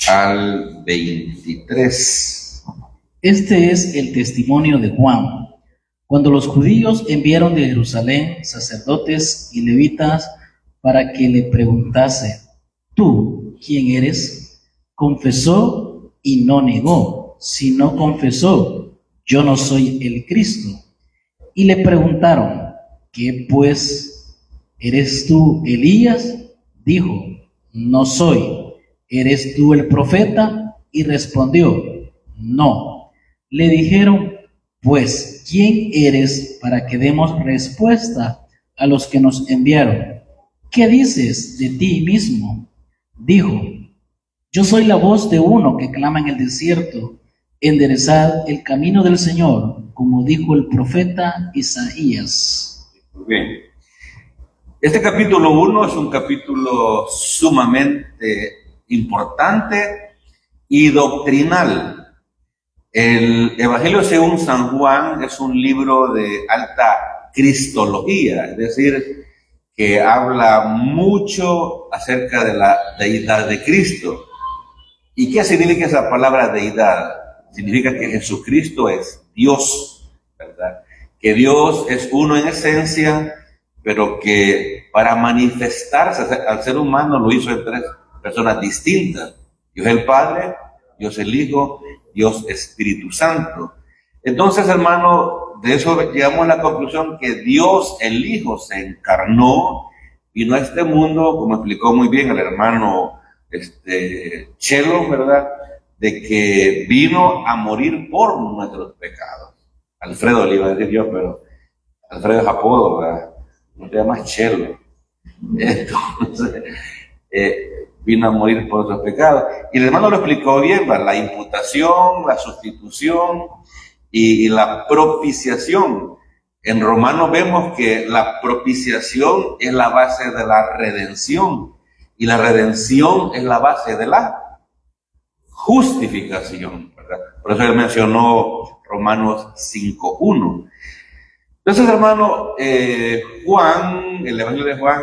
al 23. Este es el testimonio de Juan. Cuando los judíos enviaron de Jerusalén sacerdotes y levitas para que le preguntase: ¿tú quién eres? Confesó y no negó. Si no confesó: yo no soy el Cristo. Y le preguntaron: ¿qué pues? ¿Eres tú Elías? Dijo: no soy. ¿Eres tú el profeta? Y respondió: no. Le dijeron: pues, ¿quién eres para que demos respuesta a los que nos enviaron? ¿Qué dices de ti mismo? Dijo: yo soy la voz de uno que clama en el desierto: enderezad el camino del Señor, como dijo el profeta Isaías. Muy bien. Este capítulo 1 es un capítulo sumamente importante y doctrinal. El Evangelio según San Juan es un libro de alta cristología, es decir, que habla mucho acerca de la deidad de Cristo. ¿Y qué significa esa palabra deidad? Significa que Jesucristo es Dios, ¿verdad? Que Dios es uno en esencia, pero que para manifestarse al ser humano lo hizo en tres personas distintas: Dios el Padre, Dios el Hijo, Dios Espíritu Santo. Entonces, hermano, de eso llegamos a la conclusión que Dios el Hijo se encarnó, vino a este mundo, como explicó muy bien el hermano Chelo, ¿verdad? De que vino a morir por nuestros pecados. Alfredo le iba a decir yo, pero Alfredo es apodo, ¿verdad? No te llamas Chelo. Entonces, vino a morir por nuestros pecados. Y el hermano lo explicó bien, ¿verdad? La imputación, la sustitución y la propiciación. En Romanos vemos que la propiciación es la base de la redención y la redención es la base de la justificación, ¿verdad? Por eso él mencionó Romanos 5:1. Entonces, hermano, Juan, el Evangelio de Juan,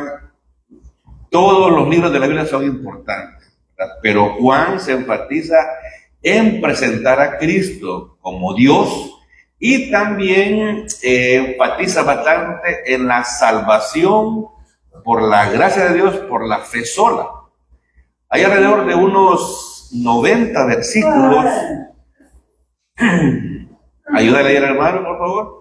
todos los libros de la Biblia son importantes, ¿verdad? Pero Juan se enfatiza en presentar a Cristo como Dios y también enfatiza bastante en la salvación por la gracia de Dios, por la fe sola. Hay alrededor de unos 90 versículos. Ayúdale a leer, hermano, por favor.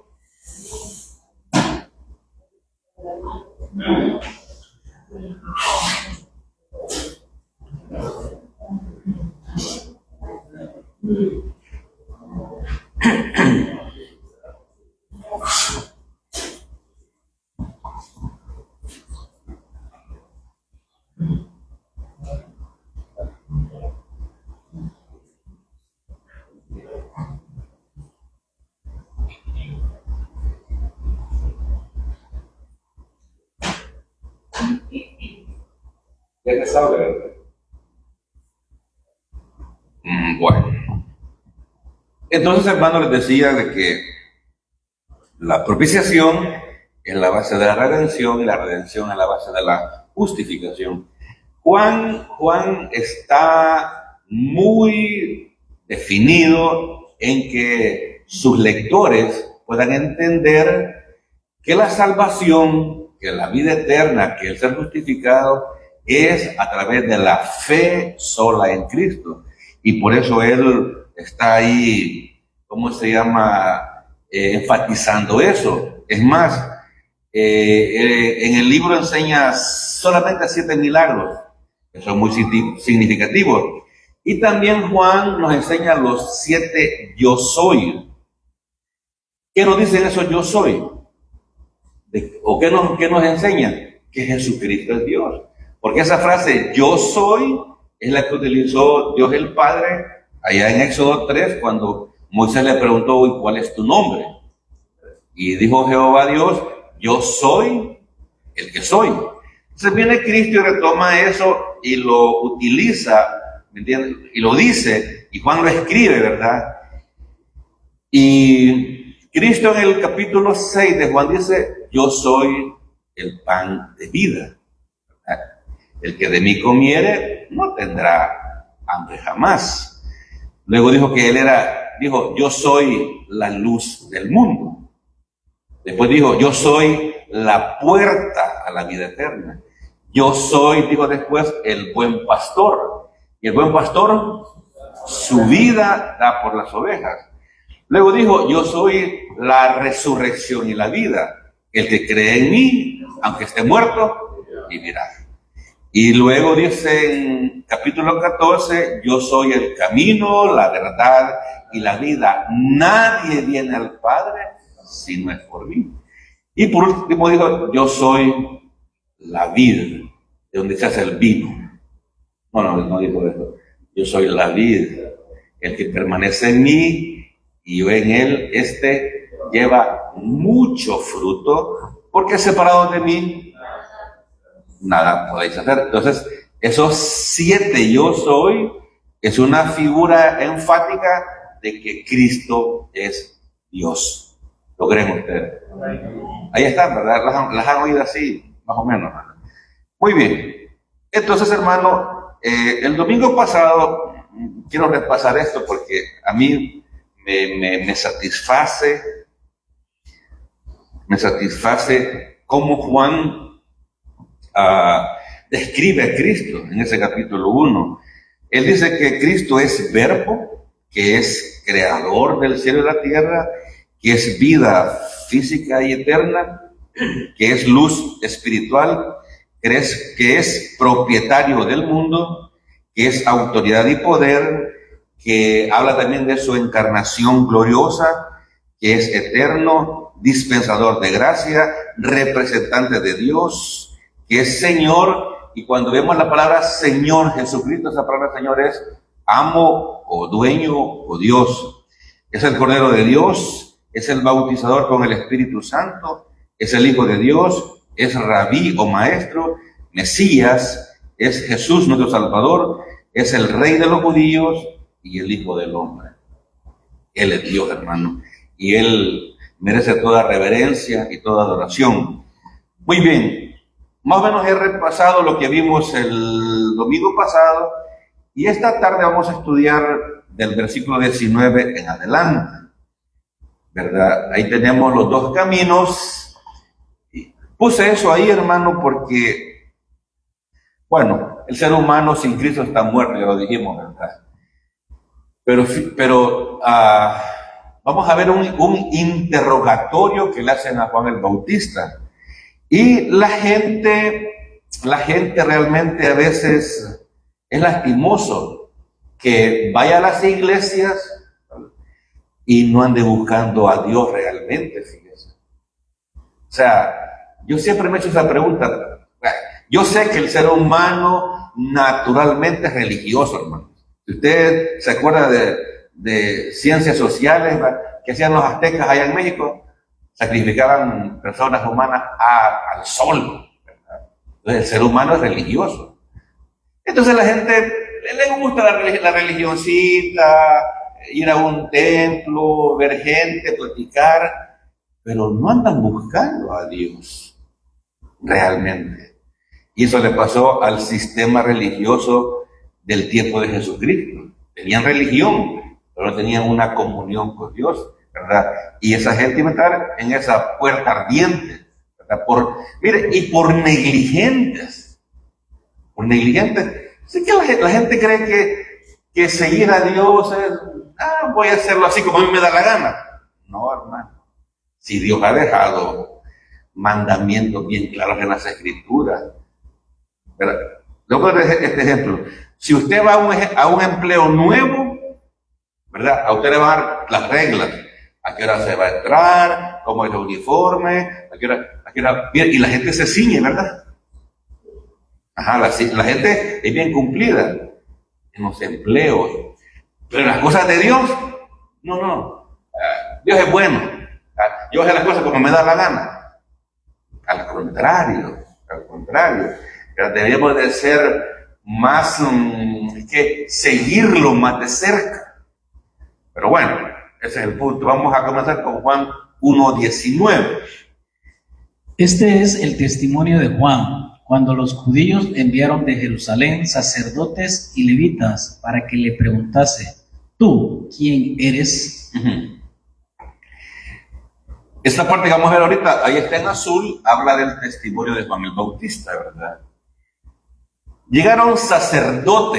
Ya te sabe, ¿verdad? Bueno. Entonces, hermano, les decía de que la propiciación es la base de la redención y la redención es la base de la justificación. Juan está muy definido en que sus lectores puedan entender que la salvación, que la vida eterna, que el ser justificado es a través de la fe sola en Cristo. Y por eso él está ahí, ¿cómo se llama? Enfatizando eso. Es más, en el libro enseña solamente 7 milagros, que son muy significativos. Y también Juan nos enseña los 7 yo soy. ¿Qué nos dicen esos yo soy? ¿O qué nos enseña? Que Jesucristo es Dios. Porque esa frase yo soy es la que utilizó Dios el Padre allá en Éxodo 3 cuando Moisés le preguntó: ¿y cuál es tu nombre? Y dijo Jehová Dios: yo soy el que soy. Entonces viene Cristo y retoma eso y lo utiliza, ¿me entiendes? Y lo dice, y Juan lo escribe, ¿verdad? Y Cristo en el capítulo 6 de Juan dice: yo soy el pan de vida, ¿verdad? El que de mí comiere no tendrá hambre jamás. Luego dijo que dijo, yo soy la luz del mundo. Después dijo, yo soy la puerta a la vida eterna. Yo soy, dijo después, el buen pastor. Y el buen pastor su vida da por las ovejas. Luego dijo, yo soy la resurrección y la vida. El que cree en mí, aunque esté muerto, vivirá. Y luego dice en capítulo 14, yo soy el camino, la verdad y la vida. Nadie viene al Padre si no es por mí. Y por último dijo, yo soy la vid, de donde se hace el vino. No dijo eso. Yo soy la vid. El que permanece en mí y yo en él, lleva mucho fruto, porque separado de mí, nada podéis hacer. Entonces, esos 7 yo soy, es una figura enfática de que Cristo es Dios. ¿Lo creen ustedes? Ahí están, ¿verdad? Las han oído así, más o menos. Muy bien. Entonces, hermano, el domingo pasado, quiero repasar esto porque a mí me satisface cómo Juan describe a Cristo en ese capítulo 1. Él dice que Cristo es verbo, que es creador del cielo y la tierra, que es vida física y eterna, que es luz espiritual, que es propietario del mundo, que es autoridad y poder, que habla también de su encarnación gloriosa, que es eterno, dispensador de gracia, representante de Dios, que es Señor. Y cuando vemos la palabra Señor Jesucristo, esa palabra Señor es amo o dueño o Dios. Es el Cordero de Dios, es el bautizador con el Espíritu Santo, es el Hijo de Dios, es Rabí o Maestro, Mesías, es Jesús nuestro Salvador, es el Rey de los judíos y el Hijo del hombre. Él es Dios, hermano, y Él merece toda reverencia y toda adoración. Muy bien, más o menos he repasado lo que vimos el domingo pasado, y esta tarde vamos a estudiar del versículo 19 en adelante, ¿verdad? Ahí tenemos los 2 caminos. Puse eso ahí, hermano, porque, bueno, el ser humano sin Cristo está muerto, ya lo dijimos, ¿verdad? Pero vamos a ver un interrogatorio que le hacen a Juan el Bautista. Y la gente realmente a veces es lastimoso que vaya a las iglesias y no ande buscando a Dios realmente, fíjese. O sea, yo siempre me he hecho esa pregunta. Yo sé que el ser humano naturalmente es religioso, hermano. Si usted se acuerda de ciencias sociales, ¿verdad?, que hacían los aztecas allá en México, sacrificaban personas humanas al sol, ¿verdad? Entonces el ser humano es religioso. Entonces la gente le gusta la religioncita, ir a un templo, ver gente, platicar, pero no andan buscando a Dios realmente. Y eso le pasó al sistema religioso del tiempo de Jesucristo. Tenían religión, pero no tenían una comunión con Dios, ¿verdad? Y esa gente iba a estar en esa puerta ardiente, ¿verdad? Por negligentes. Así que la gente cree que seguir a Dios es, voy a hacerlo así como a mí me da la gana. No, hermano. Si Dios ha dejado mandamientos bien claros en las Escrituras, ¿verdad? Luego de este ejemplo, si usted va a un empleo nuevo, ¿verdad?, a usted le van a dar las reglas. ¿A qué hora se va a entrar? ¿Cómo es el uniforme? ¿A qué hora? Bien, y la gente se ciñe, ¿verdad? Ajá, la gente es bien cumplida en los empleos. Pero en las cosas de Dios, no. Dios es bueno. Yo hago las cosas como me da la gana. Al contrario. Pero deberíamos de ser más, seguirlo más de cerca. Pero bueno, ese es el punto. Vamos a comenzar con Juan 1:19. Este es el testimonio de Juan, cuando los judíos enviaron de Jerusalén sacerdotes y levitas para que le preguntase, ¿tú quién eres? Ujú. Esta parte que vamos a ver ahorita, ahí está en azul, habla del testimonio de Juan el Bautista, ¿verdad? Llegaron sacerdotes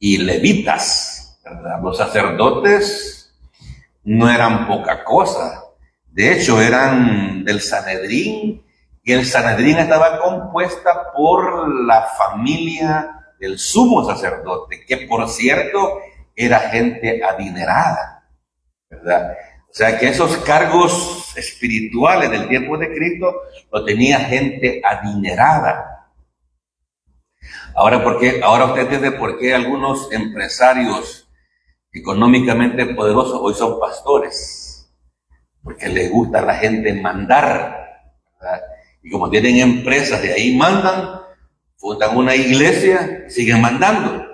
y levitas, ¿verdad? Los sacerdotes no eran poca cosa. De hecho, eran del Sanedrín, y el Sanedrín estaba compuesta por la familia del sumo sacerdote, que por cierto era gente adinerada, ¿verdad? O sea que esos cargos espirituales del tiempo de Cristo lo tenía gente adinerada. Ahora usted entiende por qué algunos empresarios económicamente poderosos hoy son pastores, porque les gusta a la gente mandar, ¿verdad? Y como tienen empresas, de ahí mandan, fundan una iglesia y siguen mandando.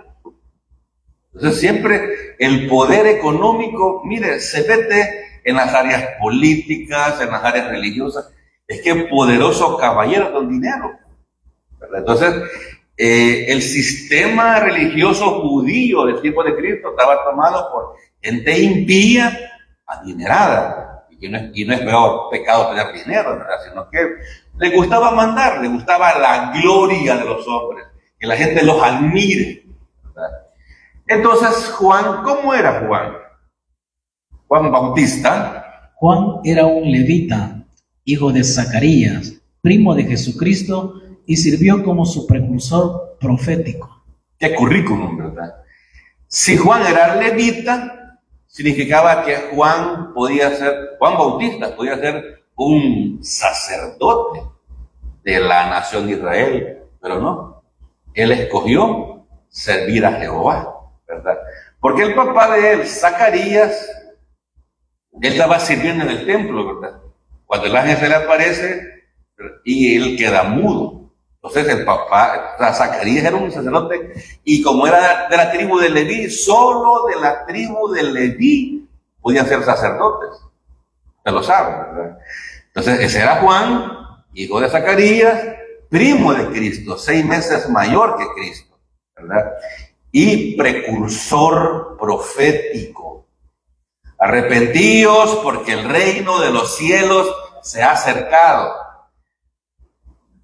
Entonces siempre el poder económico, mire, se mete en las áreas políticas, en las áreas religiosas. Es que poderosos caballeros con dinero, ¿verdad? Entonces, el sistema religioso judío del tiempo de Cristo estaba tomado por gente impía, adinerada, y no es peor pecado tener dinero, ¿verdad? Sino que le gustaba mandar, le gustaba la gloria de los hombres, que la gente los admire, ¿verdad? Entonces, Juan, ¿cómo era Juan? Juan Bautista. Juan era un levita, hijo de Zacarías, primo de Jesucristo, y sirvió como su precursor profético. Qué currículum, ¿verdad? Si Juan era levita, significaba que Juan Bautista podía ser un sacerdote de la nación de Israel, pero no. Él escogió servir a Jehová, ¿verdad? Porque el papá de él, Zacarías, él estaba sirviendo en el templo, ¿verdad? Cuando el ángel se le aparece y él queda mudo. Entonces el papá, Zacarías era un sacerdote, y como era de la tribu de Leví, solo de la tribu de Leví podían ser sacerdotes. Usted lo sabe, ¿verdad? Entonces ese era Juan, hijo de Zacarías, primo de Cristo, 6 meses mayor que Cristo, ¿verdad? Y precursor profético. Arrepentíos porque el reino de los cielos se ha acercado,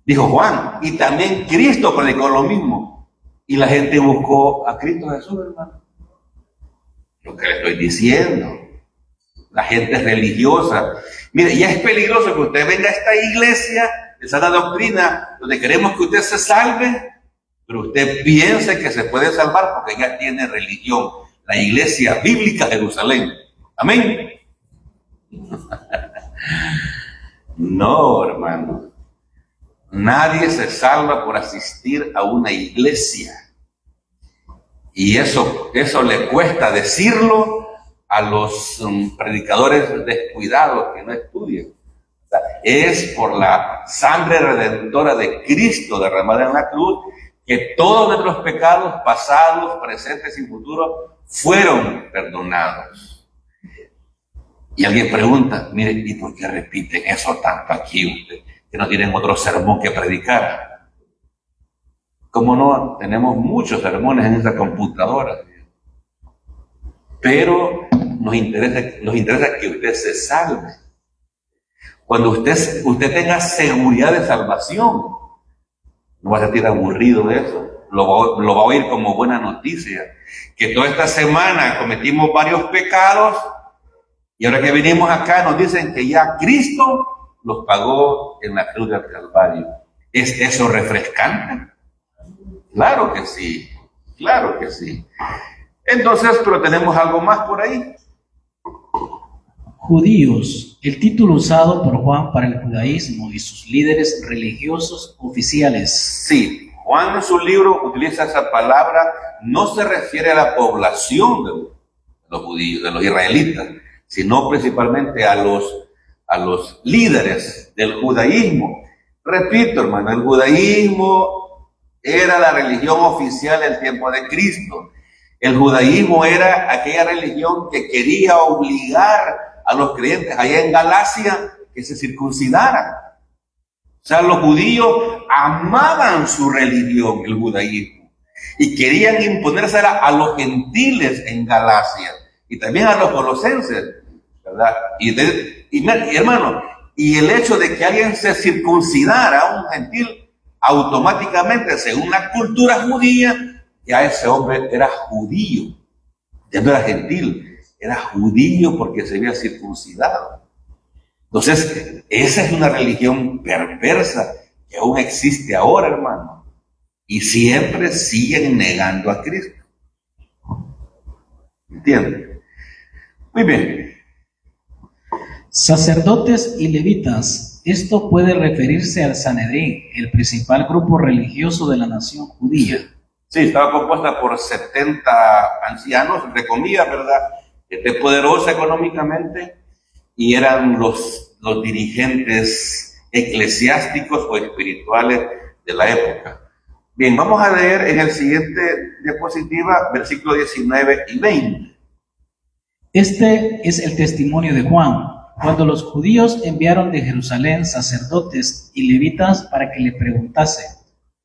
dijo Juan. Y también Cristo predicó lo mismo, y la gente buscó a Cristo Jesús, hermano. Lo que le estoy diciendo, la gente es religiosa. Mire, ya es peligroso que usted venga a esta iglesia de sana doctrina, donde queremos que usted se salve, pero usted piense que se puede salvar porque ya tiene religión, la iglesia bíblica de Jerusalén. Amén. No, hermano. Nadie se salva por asistir a una iglesia. Y eso le cuesta decirlo a los predicadores descuidados que no estudian. O sea, es por la sangre redentora de Cristo derramada en la cruz que todos nuestros pecados pasados, presentes y futuros fueron perdonados. Y alguien pregunta, mire, ¿y por qué repiten eso tanto aquí usted? Que no tienen otro sermón que predicar. ¿Cómo no? Tenemos muchos sermones en esa computadora. Pero nos interesa que usted se salve. Cuando usted tenga seguridad de salvación, no va a sentir aburrido de eso. Lo va a oír como buena noticia. Que toda esta semana cometimos varios pecados, y ahora que venimos acá nos dicen que ya Cristo los pagó en la cruz del Calvario. ¿Es eso refrescante? Claro que sí, claro que sí. Entonces, pero tenemos algo más por ahí. Judíos, el título usado por Juan para el judaísmo y sus líderes religiosos oficiales. Sí, Juan en su libro utiliza esa palabra, no se refiere a la población de los judíos, de los israelitas, sino principalmente a los líderes del judaísmo. Repito, hermano, el judaísmo era la religión oficial del tiempo de Cristo. El judaísmo era aquella religión que quería obligar a los creyentes allá en Galacia que se circuncidaran. O sea, los judíos amaban su religión, el judaísmo, y querían imponérsela a los gentiles en Galacia y también a los colosenses, ¿verdad? Y hermano, y el hecho de que alguien se circuncidara a un gentil, automáticamente, según la cultura judía, ya ese hombre era judío, ya no era gentil, era judío porque se había circuncidado. Entonces, esa es una religión perversa que aún existe ahora, hermano, y siempre siguen negando a Cristo. ¿Entienden? Muy bien. Sacerdotes y levitas. Esto puede referirse al Sanedrín, el principal grupo religioso de la nación judía. Sí, estaba compuesta por 70 ancianos, entre comillas, ¿verdad? Gente poderosa económicamente, y eran los dirigentes eclesiásticos o espirituales de la época. Bien, vamos a leer en el siguiente diapositiva, versículos 19 y 20. Este es el testimonio de Juan, cuando los judíos enviaron de Jerusalén sacerdotes y levitas para que le preguntase: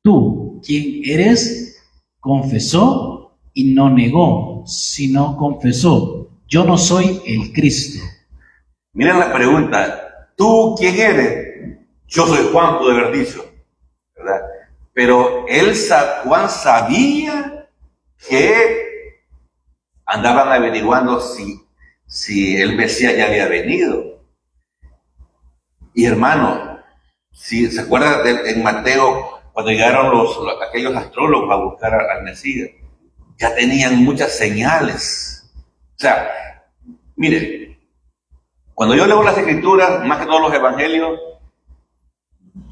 ¿tú quién eres? Confesó y no negó, sino confesó: yo no soy el Cristo. Miren la pregunta: ¿tú quién eres? Yo soy Juan, pude haber dicho, ¿verdad? Pero Juan sabía que andaban averiguando si el Mesías ya había venido. Y hermano, si se acuerdan en Mateo, cuando llegaron aquellos astrólogos a buscar al Mesías, ya tenían muchas señales. O sea, miren, cuando yo leo las Escrituras, más que todos los Evangelios,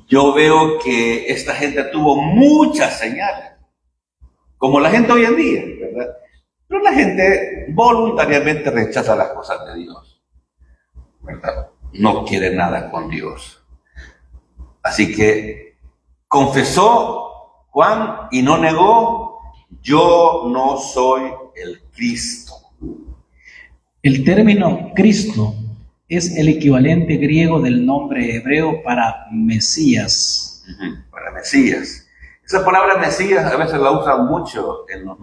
yo veo que esta gente tuvo muchas señales, como la gente hoy en día, ¿verdad? Pero la gente voluntariamente rechaza las cosas de Dios, ¿verdad? No quiere nada con Dios. Así que confesó Juan y no negó: yo no soy el Cristo. El término Cristo es el equivalente griego del nombre hebreo para Mesías. Para Mesías. Esa palabra Mesías a veces la usan mucho en los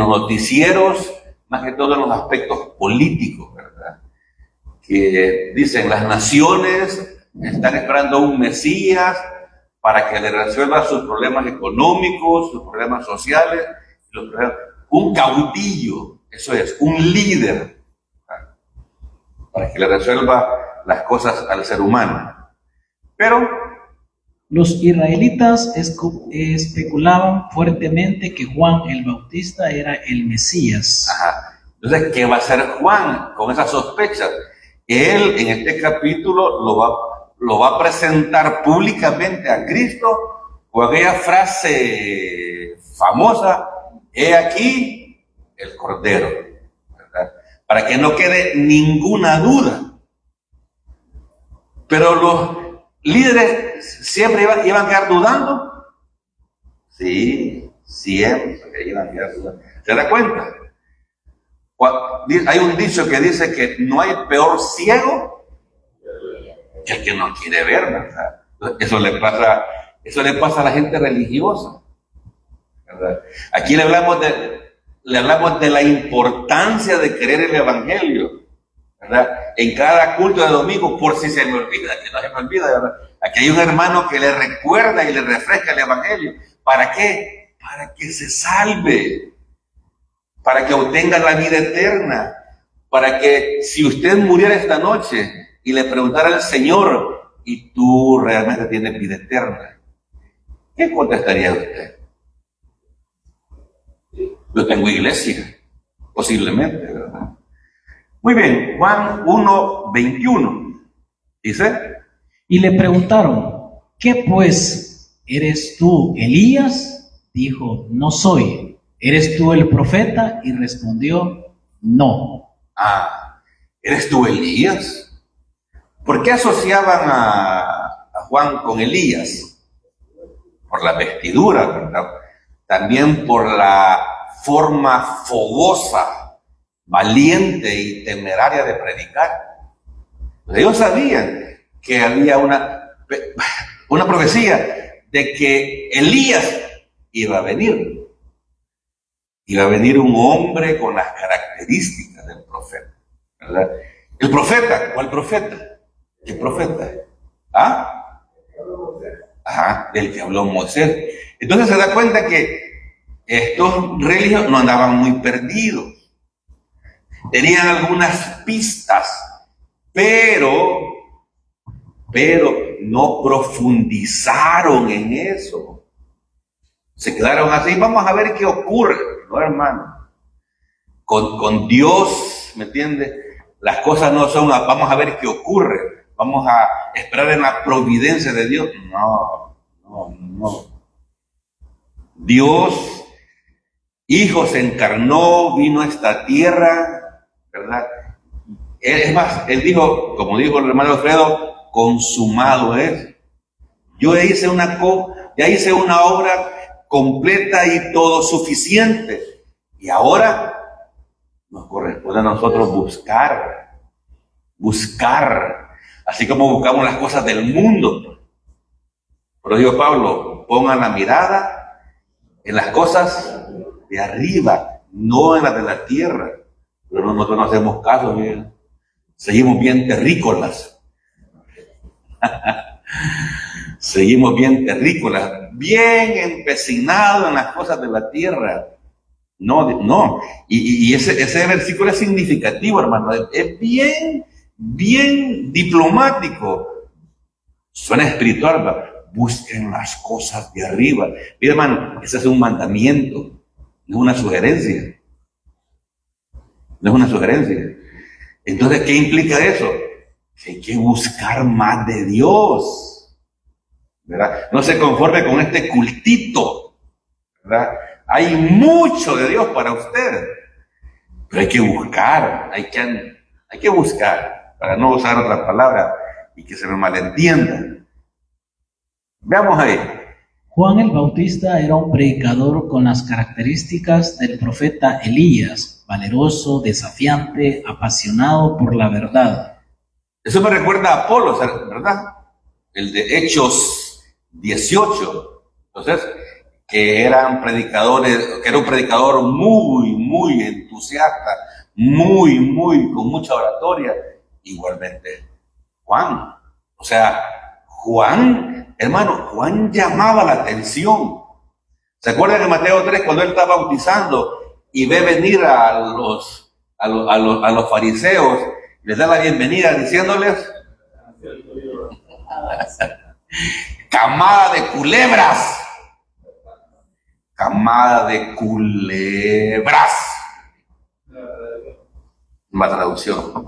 noticieros, más que todo en los aspectos políticos, ¿verdad? Que dicen: las naciones están esperando un Mesías para que le resuelva sus problemas económicos, sus problemas sociales, un caudillo, eso es, un líder, para que le resuelva las cosas al ser humano. Pero los israelitas especulaban fuertemente que Juan el Bautista era el Mesías. Entonces, ¿qué va a hacer Juan con esas sospechas? Él en este capítulo lo va a presentar públicamente a Cristo con aquella frase famosa: he aquí el Cordero, ¿verdad? Para que no quede ninguna duda. Pero los líderes siempre iban a quedar dudando. Sí, siempre iban a quedar dudando. ¿Se da cuenta? Hay un dicho que dice que no hay peor ciego que el que no quiere ver, ¿verdad? Eso le pasa a la gente religiosa, ¿verdad? Aquí le hablamos de la importancia de creer el Evangelio, ¿verdad? En cada culto de domingo, por si se me olvida, que no se me olvida, ¿verdad? Aquí hay un hermano que le recuerda y le refresca el Evangelio. ¿Para qué? Para que se salve, para que obtenga la vida eterna, para que si usted muriera esta noche y le preguntara al Señor: ¿y tú realmente tienes vida eterna?, ¿qué contestaría usted? Yo tengo iglesia, posiblemente, ¿verdad? Muy bien, Juan 1:21 dice: y le preguntaron: ¿qué pues? ¿Eres tú Elías? Dijo: no soy. ¿Eres tú el profeta? Y respondió: no. ¿Eres tú Elías? ¿Por qué asociaban a Juan con Elías? Por la vestidura, ¿verdad? También por la forma fogosa, valiente y temeraria de predicar. Ellos sabían que había una profecía de que Elías iba a venir. Iba a venir un hombre con las características del profeta, ¿verdad? El profeta, ¿cuál profeta? ¿Qué profeta? ¿Ah? Ajá, del que habló Moisés. Entonces se da cuenta que estos religiosos no andaban muy perdidos. Tenían algunas pistas, pero no profundizaron en eso. Se quedaron así, vamos a ver qué ocurre, ¿no, hermano? Con Dios, ¿me entiendes? Las cosas no son, vamos a ver qué ocurre, vamos a esperar en la providencia de Dios. No. Dios, Hijo, se encarnó, vino a esta tierra, ¿verdad? Es más, Él dijo, como dijo el hermano Alfredo, consumado es. Yo ya hice una obra completa y todo suficiente. Y ahora nos corresponde a nosotros buscar, así como buscamos las cosas del mundo. Pero dijo Pablo, pongan la mirada en las cosas de arriba, no en las de la tierra. Pero nosotros no hacemos caso, miren. Seguimos bien terrícolas. Seguimos bien terrícolas, bien empecinados en las cosas de la tierra. No. Y ese versículo es significativo, hermano. Es bien diplomático. Suena espiritual, ¿verdad? Busquen las cosas de arriba. Mira, hermano, ese es un mandamiento, no es una sugerencia. No es una sugerencia. Entonces, ¿qué implica eso? Que hay que buscar más de Dios, ¿verdad? No se conforme con este cultito, ¿verdad? Hay mucho de Dios para usted, pero hay que buscar, hay que buscar, para no usar otra palabra y que se me malentienda. Veamos ahí. Juan el Bautista era un predicador con las características del profeta Elías, valeroso, desafiante, apasionado por la verdad. Eso me recuerda a Apolo, ¿verdad? El de Hechos 18. Entonces, que era un predicador muy entusiasta, con mucha oratoria. Igualmente, Juan. O sea, Juan llamaba la atención. ¿Se acuerdan de Mateo 3 cuando él estaba bautizando y ve venir a los fariseos, les da la bienvenida diciéndoles: camada de culebras. Una traducción.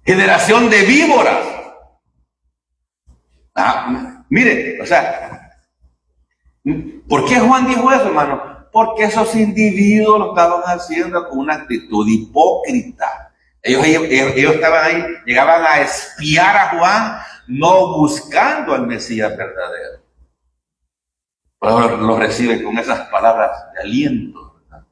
Generación de víboras. Mire, o sea, ¿por qué Juan dijo eso, hermano? Porque esos individuos lo estaban haciendo con una actitud hipócrita. Ellos estaban ahí, llegaban a espiar a Juan, no buscando al Mesías verdadero. Pero lo recibe con esas palabras de aliento, ¿verdad?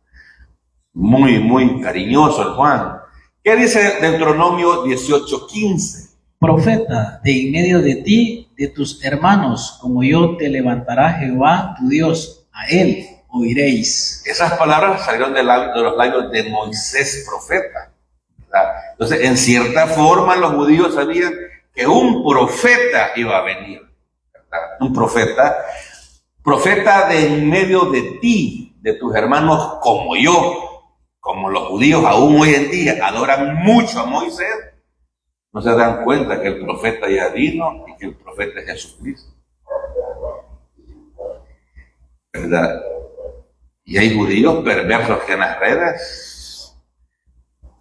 Muy cariñoso el Juan. ¿Qué dice Deuteronomio 18:15? Profeta, de en medio de ti, de tus hermanos, como yo te levantará Jehová tu Dios, a él oiréis. Esas palabras salieron de los labios de Moisés, profeta, ¿verdad? Entonces, en cierta forma, los judíos sabían que un profeta iba a venir, ¿verdad? Un profeta de en medio de ti, de tus hermanos como yo, como los judíos aún hoy en día adoran mucho a Moisés, no se dan cuenta que el profeta ya vino y que el profeta es Jesucristo, ¿verdad? Y hay judíos perversos que en las redes,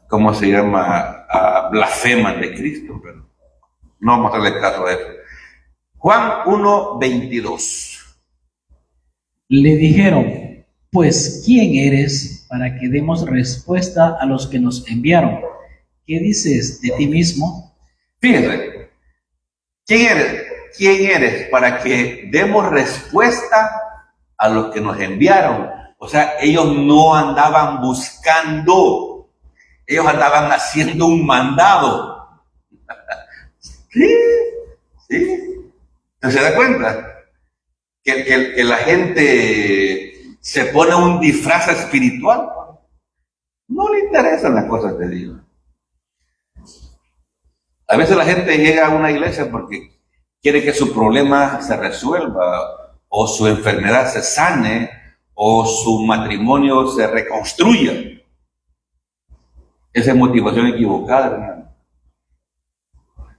¿cómo se llama? Blasfeman de Cristo, pero no vamos a darle caso a eso. Juan 1:22. Le dijeron: pues, ¿quién eres para que demos respuesta a los que nos enviaron? ¿Qué dices de ti mismo? Fíjense, ¿quién eres para que demos respuesta a los que nos enviaron? O sea, ellos no andaban buscando, ellos andaban haciendo un mandado. Sí. ¿Se da cuenta? Que la gente se pone un disfraz espiritual. No le interesan las cosas de Dios. A veces la gente llega a una iglesia porque quiere que su problema se resuelva, o su enfermedad se sane, o su matrimonio se reconstruya. Esa es motivación equivocada, hermano.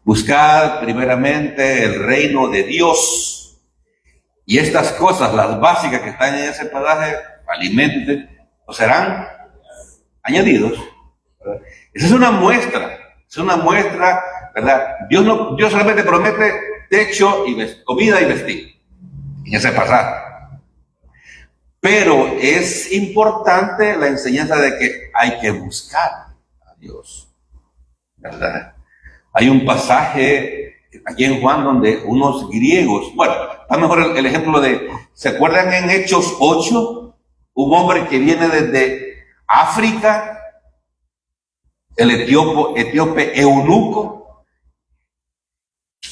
Buscad primeramente el reino de Dios. Y estas cosas, las básicas que están en ese pasaje, alimentos, os serán añadidos. ¿Verdad? Esa es una muestra, ¿verdad? Dios solamente promete techo y comida y vestir en ese pasaje. Pero es importante la enseñanza de que hay que buscar a Dios, ¿verdad? Hay un pasaje aquí en Juan donde unos griegos, bueno, está mejor el ejemplo de, ¿se acuerdan en Hechos 8? Un hombre que viene desde África, el etíope eunuco.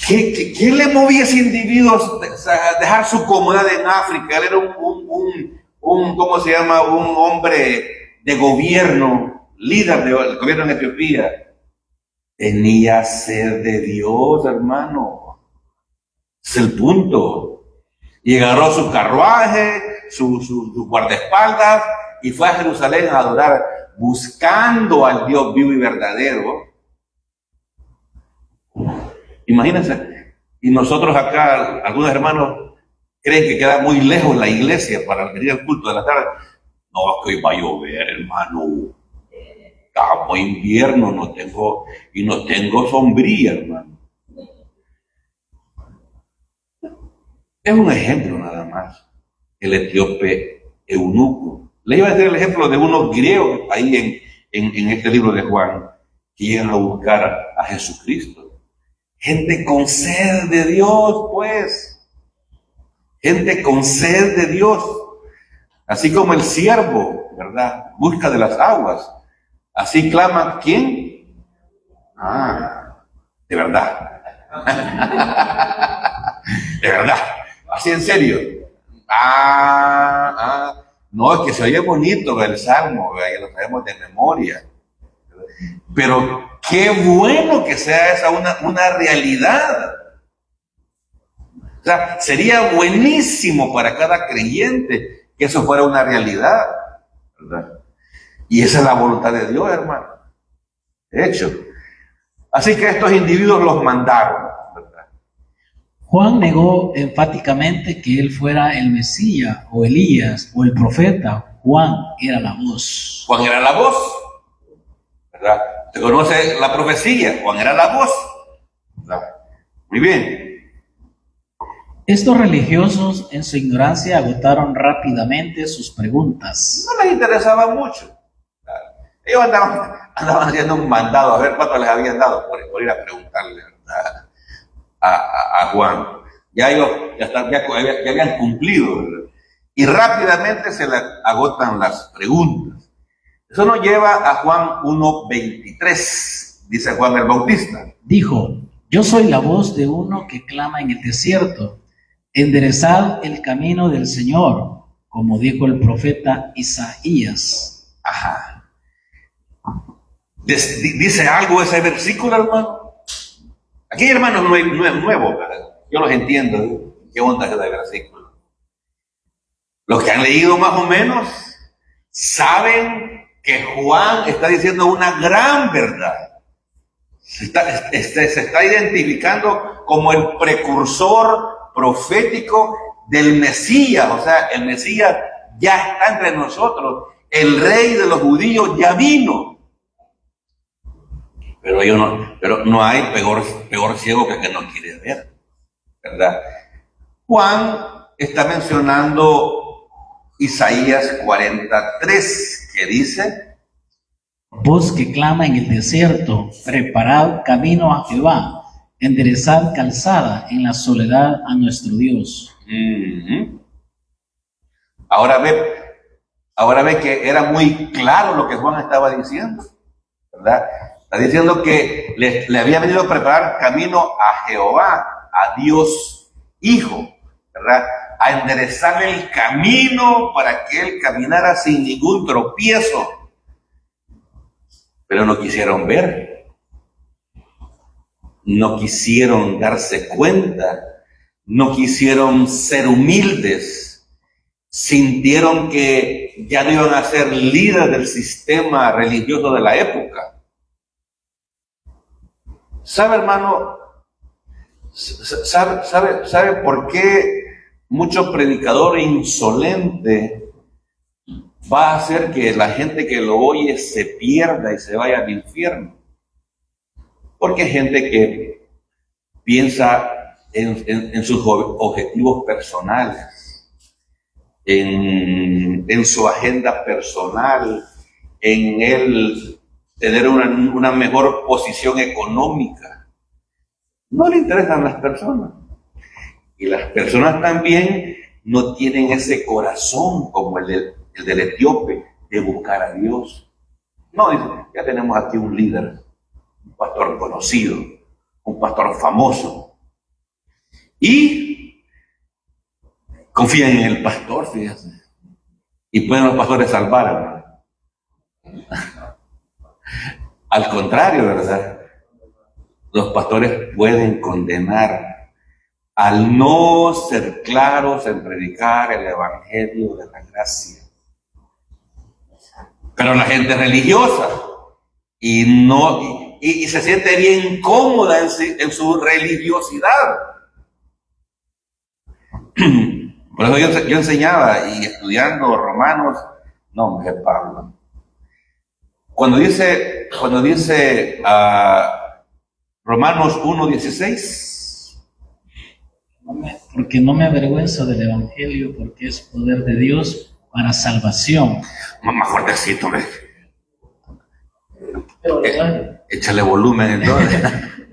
¿Qué le movía a ese individuo a dejar su comodidad en África? Él era ¿cómo se llama? Un hombre de gobierno, líder del gobierno en Etiopía. Tenía sed de Dios, hermano. Es el punto. Y agarró su carruaje, su guardaespaldas, y fue a Jerusalén a adorar, buscando al Dios vivo y verdadero. Imagínense. Y nosotros acá, algunos hermanos creen que queda muy lejos la iglesia para venir al culto de la tarde. No, es que hoy va a llover, hermano. Estamos invierno, no tengo sombría, hermano. Es un ejemplo nada más. El etíope eunuco. Les iba a decir el ejemplo de unos griegos ahí en este libro de Juan, que llegan a buscar a Jesucristo. Gente con sed de Dios, pues. Gente con sed de Dios. Así como el siervo, ¿verdad? Busca de las aguas. Así clama, ¿quién? De verdad. De verdad. Así en serio. No, es que se oye bonito el salmo, ya lo sabemos de memoria. Pero qué bueno que sea esa una realidad. O sea, sería buenísimo para cada creyente que eso fuera una realidad, ¿verdad? Y esa es la voluntad de Dios, hermano. De hecho. Así que estos individuos los mandaron, ¿verdad? Juan negó enfáticamente que él fuera el Mesías o Elías o el profeta. Juan era la voz. Juan era la voz, ¿verdad? ¿Te conoce la profecía? Juan era la voz, ¿verdad? Muy bien. Estos religiosos, en su ignorancia, agotaron rápidamente sus preguntas. No les interesaba mucho. Ellos andaban haciendo un mandado a ver cuánto les habían dado por ir a preguntarle a Juan. Ya habían cumplido, ¿verdad? Y rápidamente se le agotan las preguntas. Eso nos lleva a Juan 1:23, dice Juan el Bautista. Dijo: yo soy la voz de uno que clama en el desierto, enderezad el camino del Señor, como dijo el profeta Isaías. Ajá. ¿Dice algo ese versículo, hermano? Aquí, hermanos, no es nuevo, ¿verdad? Yo los entiendo, ¿eh? ¿Qué onda es ese versículo? Los que han leído más o menos saben que Juan está diciendo una gran verdad. Se está identificando como el precursor profético del Mesías. O sea, el Mesías ya está entre nosotros. El rey de los judíos ya vino. Pero no hay peor ciego que no quiere ver, ¿verdad? Juan está mencionando Isaías 43, que dice: voz que clama en el desierto, preparad camino a Jehová, enderezad calzada en la soledad a nuestro Dios. Ahora ve que era muy claro lo que Juan estaba diciendo, ¿verdad? Está diciendo que le había venido a preparar camino a Jehová, a Dios. hijo, ¿verdad? A enderezarle el camino para que él caminara sin ningún tropiezo. Pero no quisieron ver, no quisieron darse cuenta, no quisieron ser humildes, sintieron que ya no iban a ser líderes del sistema religioso de la época. ¿Sabe, hermano? ¿Sabe por qué mucho predicador insolente va a hacer que la gente que lo oye se pierda y se vaya al infierno? Porque hay gente que piensa en sus objetivos personales, en su agenda personal, en él tener una mejor posición económica. No le interesan las personas. Y las personas también no tienen ese corazón como el del etíope de buscar a Dios. No, dice, ya tenemos aquí un líder, un pastor conocido, un pastor famoso. Y confían en el pastor, fíjense. Y pueden los pastores salvar, hermano. Al contrario, ¿verdad? Los pastores pueden condenar al no ser claros en predicar el evangelio de la gracia. Pero la gente religiosa y se siente bien cómoda en su religiosidad. Por eso yo enseñaba y estudiando Romanos, no, hombre, Pablo. Cuando dice Romanos 1:16, porque no me avergüenzo del evangelio, porque es poder de Dios para salvación. Más fuertecito, ¿ves? Échale volumen entonces.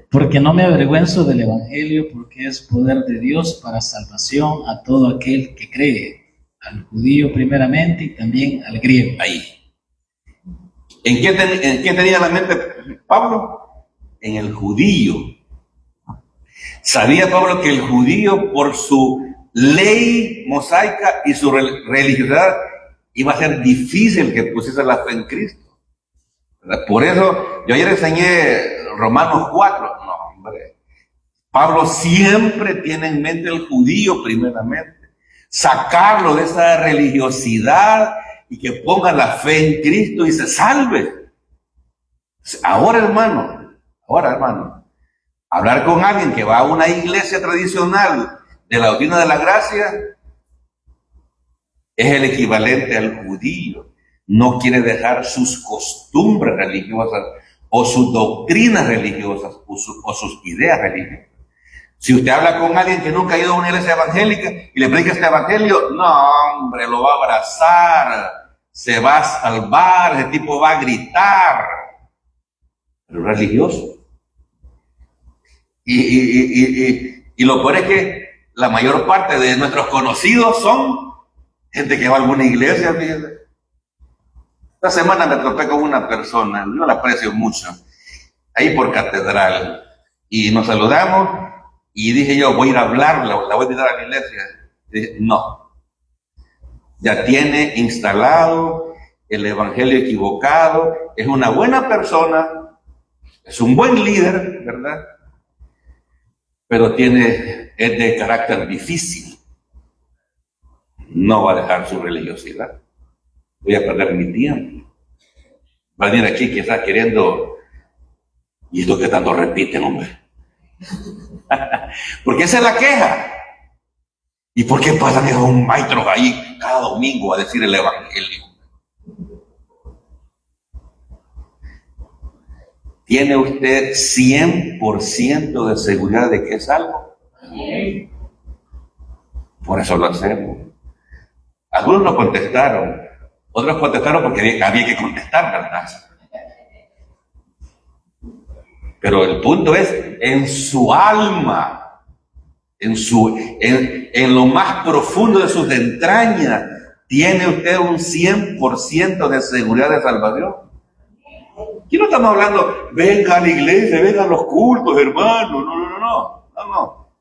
Porque no me avergüenzo del evangelio, porque es poder de Dios para salvación a todo aquel que cree, al judío primeramente y también al griego. Ahí. ¿En quién tenía la mente Pablo? En el judío. Sabía Pablo que el judío, por su ley mosaica y su religiosidad, iba a ser difícil que pusiese la fe en Cristo. Por eso, yo ayer enseñé Romanos 4. No, hombre. Pablo siempre tiene en mente el judío primeramente. Sacarlo de esa religiosidad y que ponga la fe en Cristo y se salve. Ahora, hermano, hablar con alguien que va a una iglesia tradicional de la doctrina de la gracia es el equivalente al judío. No quiere dejar sus costumbres religiosas o sus doctrinas religiosas o sus ideas religiosas. Si usted habla con alguien que nunca ha ido a una iglesia evangélica y le predica este evangelio, no, hombre, lo va a abrazar, se va a salvar, ese tipo va a gritar. Pero religioso. Y lo peor es que la mayor parte de nuestros conocidos son gente que va a alguna iglesia, fíjense. Esta semana me topé con una persona, yo la aprecio mucho, ahí por Catedral, y nos saludamos, y dije yo, voy a ir a hablar, la voy a invitar a la iglesia. Y dije, no, ya tiene instalado el evangelio equivocado, es una buena persona, es un buen líder, ¿verdad? Pero es de carácter difícil. No va a dejar su religiosidad. Voy a perder mi tiempo. Va a venir aquí quizás queriendo, y esto que tanto repiten, hombre. Porque esa es la queja. ¿Y por qué pasan esos maestros ahí cada domingo a decir el evangelio? ¿Tiene usted 100% de seguridad de que es algo? Por eso lo hacemos. Algunos no contestaron, otros contestaron porque había que contestar, ¿verdad? Pero el punto es, en su alma, en lo más profundo de sus entrañas, ¿tiene usted un 100% de seguridad de salvación? Aquí no estamos hablando, venga a la iglesia, venga a los cultos, hermano. No.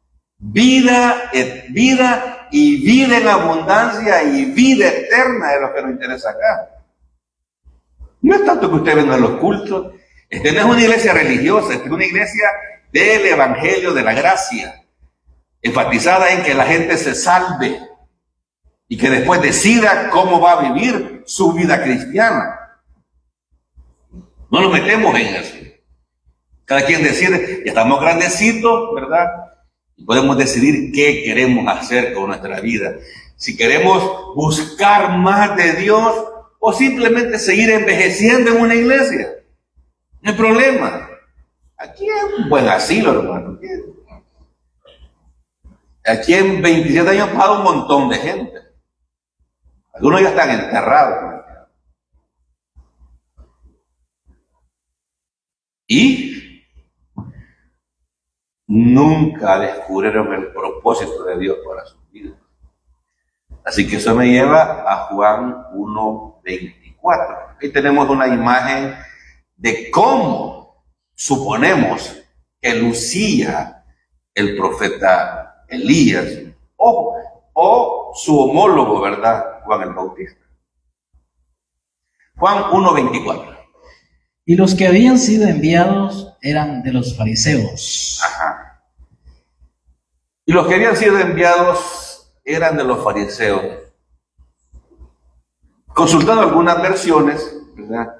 Vida, vida y vida en abundancia y vida eterna es lo que nos interesa acá. No es tanto que usted venga a los cultos. Esta no es una iglesia religiosa, esta es una iglesia del Evangelio de la Gracia, enfatizada en que la gente se salve y que después decida cómo va a vivir su vida cristiana. No nos metemos en eso. Cada quien decide, ya estamos grandecitos, ¿verdad? Y podemos decidir qué queremos hacer con nuestra vida. Si queremos buscar más de Dios o simplemente seguir envejeciendo en una iglesia. No hay problema. Aquí es un buen asilo, hermano. Aquí en 27 años pasa un montón de gente. Algunos ya están enterrados. Y nunca descubrieron el propósito de Dios para sus vidas. Así que eso me lleva a Juan 1:24. Aquí tenemos una imagen de cómo suponemos que lucía el profeta Elías o su homólogo, ¿verdad? Juan el Bautista. Juan 1:24. Y los que habían sido enviados eran de los fariseos. Ajá. Y los que habían sido enviados eran de los fariseos. Consultando algunas versiones, ¿verdad?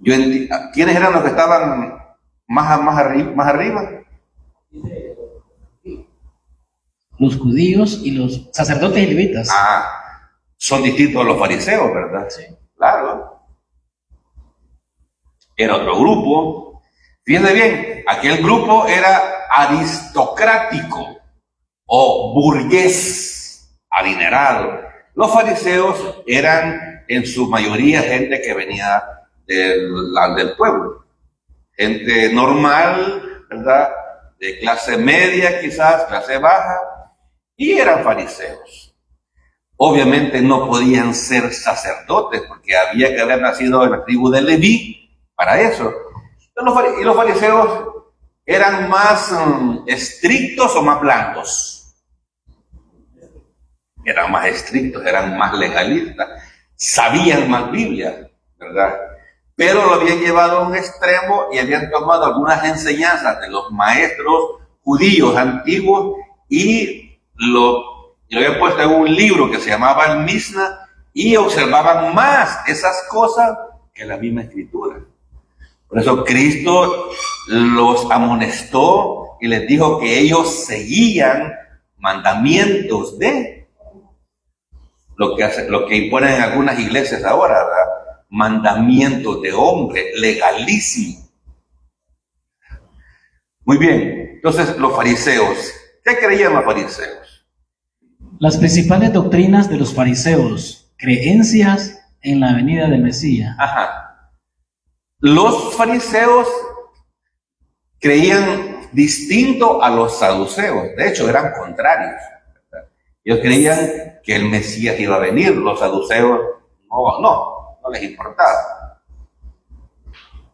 ¿Quiénes eran los que estaban más arriba? Los judíos y los sacerdotes y levitas. Son distintos a los fariseos, ¿verdad? Sí. Claro. Era otro grupo. Fíjense bien, aquel grupo era aristocrático o burgués, adinerado. Los fariseos eran en su mayoría gente que venía del pueblo, gente normal, ¿verdad? De clase media quizás, clase baja, y eran fariseos. Obviamente no podían ser sacerdotes porque había que haber nacido en la tribu de Leví para eso. Y los fariseos eran más estrictos o más blandos. Eran más estrictos, eran más legalistas, sabían más Biblia, ¿verdad? Pero lo habían llevado a un extremo y habían tomado algunas enseñanzas de los maestros judíos antiguos y lo habían puesto en un libro que se llamaba el Misna y observaban más esas cosas que la misma escritura. Por eso Cristo los amonestó y les dijo que ellos seguían mandamientos de lo que imponen en algunas iglesias ahora, ¿verdad? Mandamientos de hombre, legalismo. Muy bien, entonces los fariseos, ¿qué creían los fariseos? Las principales doctrinas de los fariseos, creencias en la venida del Mesías. Ajá. Los fariseos creían distinto a los saduceos, de hecho eran contrarios. Ellos creían que el Mesías iba a venir, los saduceos no les importaba.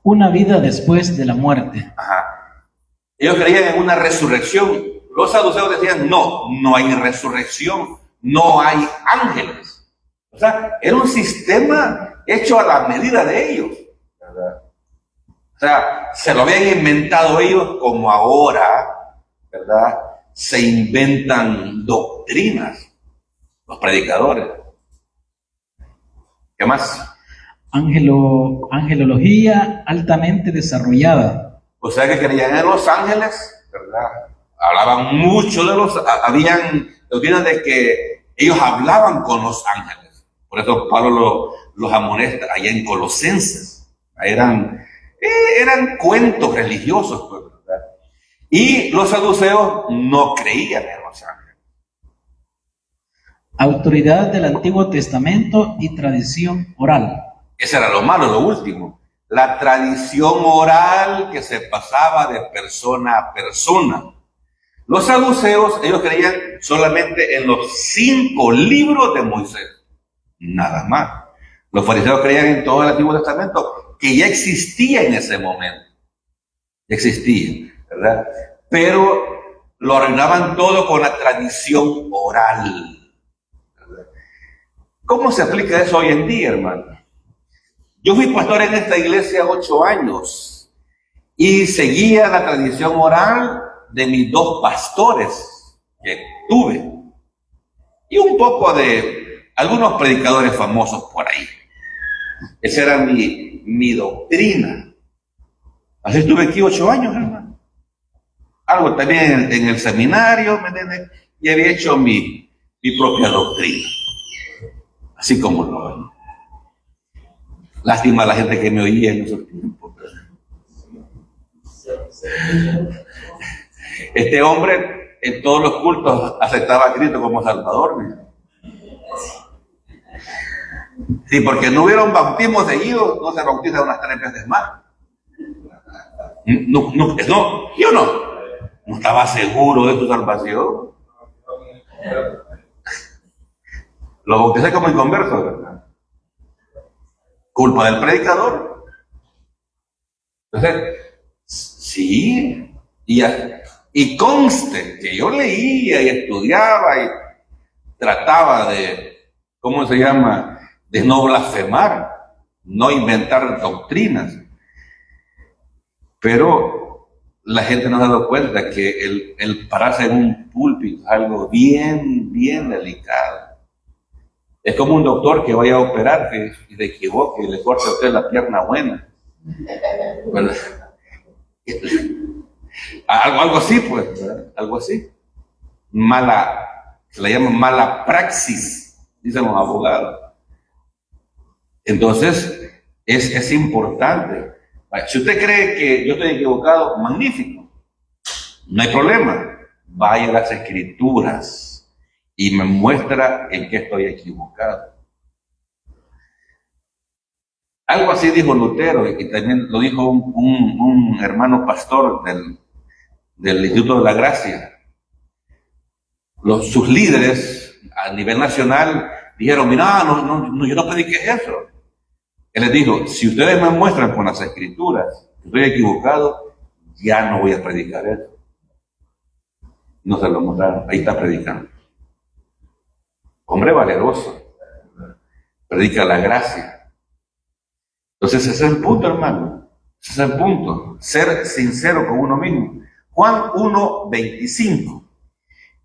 Una vida después de la muerte. Ajá. Ellos creían en una resurrección. Los saduceos decían, no hay resurrección, no hay ángeles. O sea, era un sistema hecho a la medida de ellos, ¿verdad? O sea, se lo habían inventado ellos como ahora, ¿verdad? Se inventan doctrinas, los predicadores. ¿Qué más? Angelología altamente desarrollada. O sea que creían en los ángeles, ¿verdad? Hablaban mucho de habían doctrinas de que ellos hablaban con los ángeles. Por eso Pablo los amonesta allá en Colosenses. Eran cuentos religiosos, pues, ¿verdad? Y los saduceos no creían en los ángeles. Autoridad del Antiguo Testamento y tradición oral. Ese era lo malo, lo último. La tradición oral que se pasaba de persona a persona. Los saduceos, ellos creían solamente en los 5 libros de Moisés. Nada más. Los fariseos creían en todo el Antiguo Testamento, que ya existía en ese momento. Ya existía, ¿verdad? Pero lo arruinaban todo con la tradición oral. ¿Cómo se aplica eso hoy en día, hermano? Yo fui pastor en esta iglesia 8 años y seguía la tradición oral de mis 2 pastores que tuve y un poco de algunos predicadores famosos por ahí. Esa era mi doctrina. Así estuve aquí 8 años, hermano. Algo también en el seminario, ¿me entiendes? Y había hecho mi propia doctrina. Así como lo ven. Lástima a la gente que me oía en esos tiempos. Este hombre en todos los cultos aceptaba a Cristo como Salvador. ¿No? Sí, porque no hubiera un bautismo seguido, no se bautiza unas 3 veces más. No, yo no estaba seguro de su salvación. Lo bauticé como inconverso, ¿verdad? Culpa del predicador. Entonces, sí, y conste que yo leía y estudiaba y trataba de, ¿cómo se llama?, de no blasfemar, no inventar doctrinas. Pero la gente no se ha dado cuenta que el pararse en un púlpito es algo bien delicado. Es como un doctor que vaya a operar y se equivoque y le corte a usted la pierna buena. Bueno, algo así, pues, ¿verdad? Algo así. Se le llama mala praxis, dicen los abogados. Entonces, es importante. Si usted cree que yo estoy equivocado, magnífico. No hay problema. Vaya a las Escrituras y me muestra en qué estoy equivocado. Algo así dijo Lutero, y también lo dijo un hermano pastor del Instituto de la Gracia. Sus líderes a nivel nacional dijeron, mira, yo no prediqué eso. Él les dijo, si ustedes me muestran con las Escrituras que estoy equivocado, ya no voy a predicar eso. No se lo mostraron, ahí está predicando. Hombre valeroso, predica la gracia. Entonces ese es el punto, hermano. Ese es el punto. Ser sincero con uno mismo. Juan 1:25.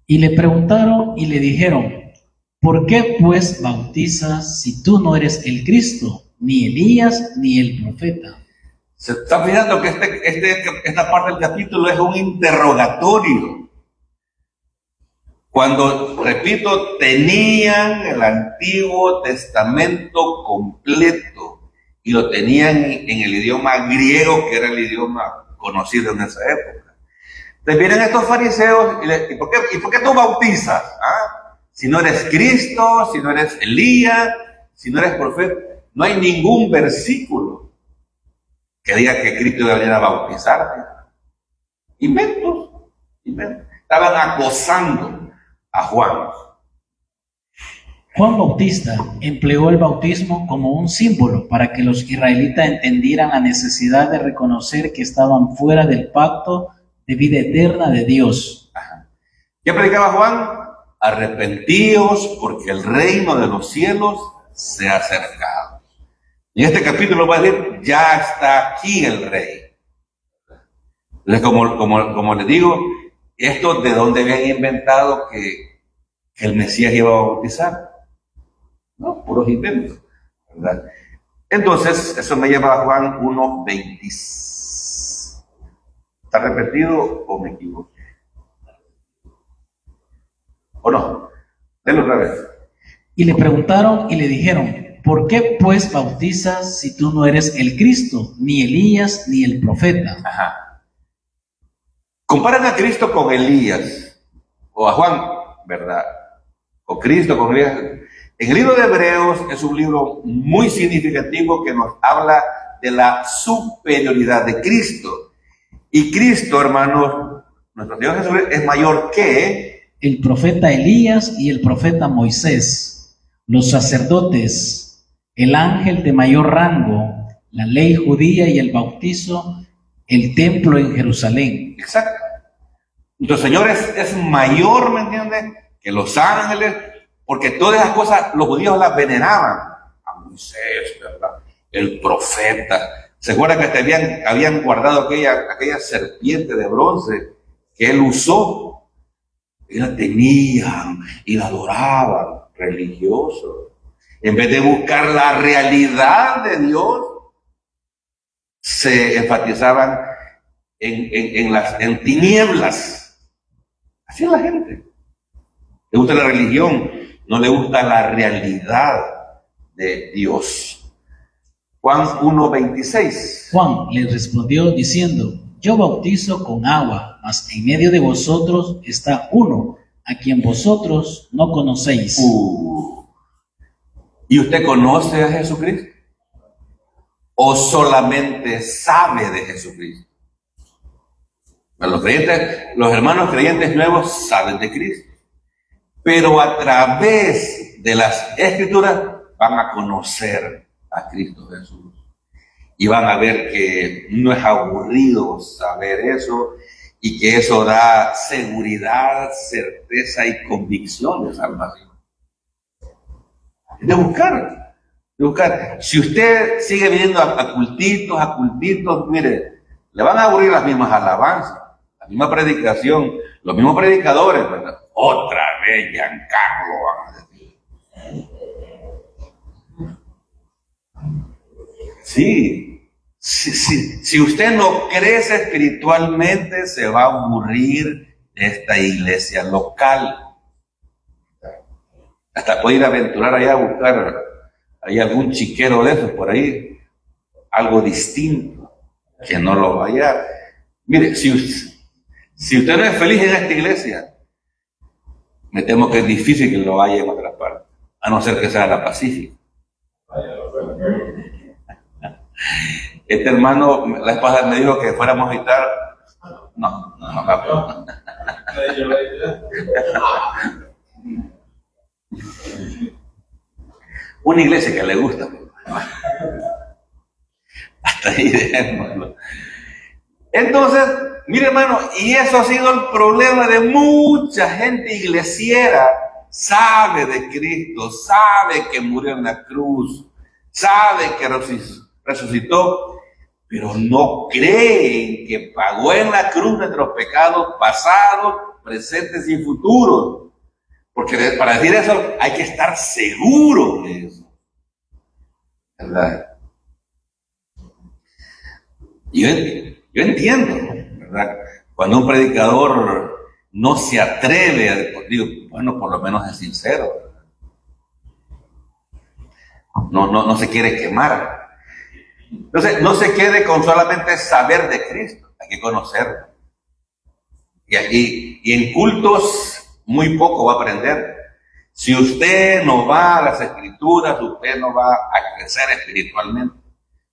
Y le preguntaron y le dijeron, ¿por qué pues bautizas si tú no eres el Cristo, ni Elías, ni el profeta? Se está fijando que esta parte del capítulo es un interrogatorio. Cuando, repito, tenían el Antiguo Testamento completo y lo tenían en el idioma griego, que era el idioma conocido en esa época. Entonces vienen estos fariseos y ¿por qué tú bautizas? ¿Ah? Si no eres Cristo, si no eres Elías, si no eres profeta, no hay ningún versículo que diga que Cristo iba a venir a bautizarte. Inventos. Estaban acosando a Juan. Juan Bautista empleó el bautismo como un símbolo para que los israelitas entendieran la necesidad de reconocer que estaban fuera del pacto de vida eterna de Dios. ¿Qué predicaba Juan? Arrepentíos porque el reino de los cielos se ha acercado. En este capítulo va a decir, ya está aquí el rey. Entonces, como les digo, esto de dónde habían inventado que el Mesías iba a bautizar. No, puros inventos, ¿verdad? Entonces, eso me lleva a Juan 1:20. ¿Está repetido o me equivoqué? ¿O no? Denlo otra vez. Y le preguntaron y le dijeron, ¿por qué pues bautizas si tú no eres el Cristo, ni Elías, ni el profeta? Ajá. Comparan a Cristo con Elías, o a Juan, ¿verdad? O Cristo con Elías. En el libro de Hebreos es un libro muy significativo que nos habla de la superioridad de Cristo. Y Cristo, hermanos, nuestro Señor Jesús es mayor que el profeta Elías y el profeta Moisés, los sacerdotes, el ángel de mayor rango, la ley judía y el bautizo, el templo en Jerusalén. Exacto. Nuestro Señor es mayor, ¿me entiendes?, que los ángeles, porque todas esas cosas los judíos las veneraban. A Moisés, ¿verdad?, el profeta. ¿Se acuerdan que habían guardado aquella serpiente de bronce que él usó? Y la tenían y la adoraban, religiosos. En vez de buscar la realidad de Dios, se enfatizaban en tinieblas. Así es la gente. Le gusta la religión, no le gusta la realidad de Dios. Juan 1:26. Juan le respondió diciendo: yo bautizo con agua, mas en medio de vosotros está uno, a quien vosotros no conocéis. ¿Y usted conoce a Jesucristo? ¿O solamente sabe de Jesucristo? Los hermanos creyentes nuevos saben de Cristo, pero a través de las Escrituras van a conocer a Cristo Jesús. Y van a ver que no es aburrido saber eso y que eso da seguridad, certeza y convicción de salvación. De buscar. Si usted sigue viniendo a cultitos, mire, le van a aburrir las mismas alabanzas, la misma predicación, los mismos predicadores, ¿verdad? Otra vez Giancarlo van a decir. Sí, si usted no crece espiritualmente, se va a aburrir de esta iglesia local. Hasta puede ir a aventurar allá a buscar hay algún chiquero de esos por ahí, algo distinto, que no lo vaya. Mire, si usted no es feliz en esta iglesia, me temo que es difícil que lo vaya en otra parte, a no ser que sea la Pacífica. Este hermano, la vez pasada me dijo que fuéramos a visitar. No. Una iglesia que le gusta. Hasta ahí dejémoslo. Entonces, mire hermano, y eso ha sido el problema de mucha gente iglesiera. Sabe de Cristo, sabe que murió en la cruz, sabe que resucitó, pero no creen que pagó en la cruz nuestros pecados pasados, presentes y futuros. Porque para decir eso hay que estar seguro de eso, ¿verdad? Yo entiendo, ¿verdad? Cuando un predicador no se atreve a decir, bueno, por lo menos es sincero, no se quiere quemar. Entonces, no se quede con solamente saber de Cristo, hay que conocerlo. Y en cultos muy poco va a aprender. Si usted no va a las Escrituras, usted no va a crecer espiritualmente.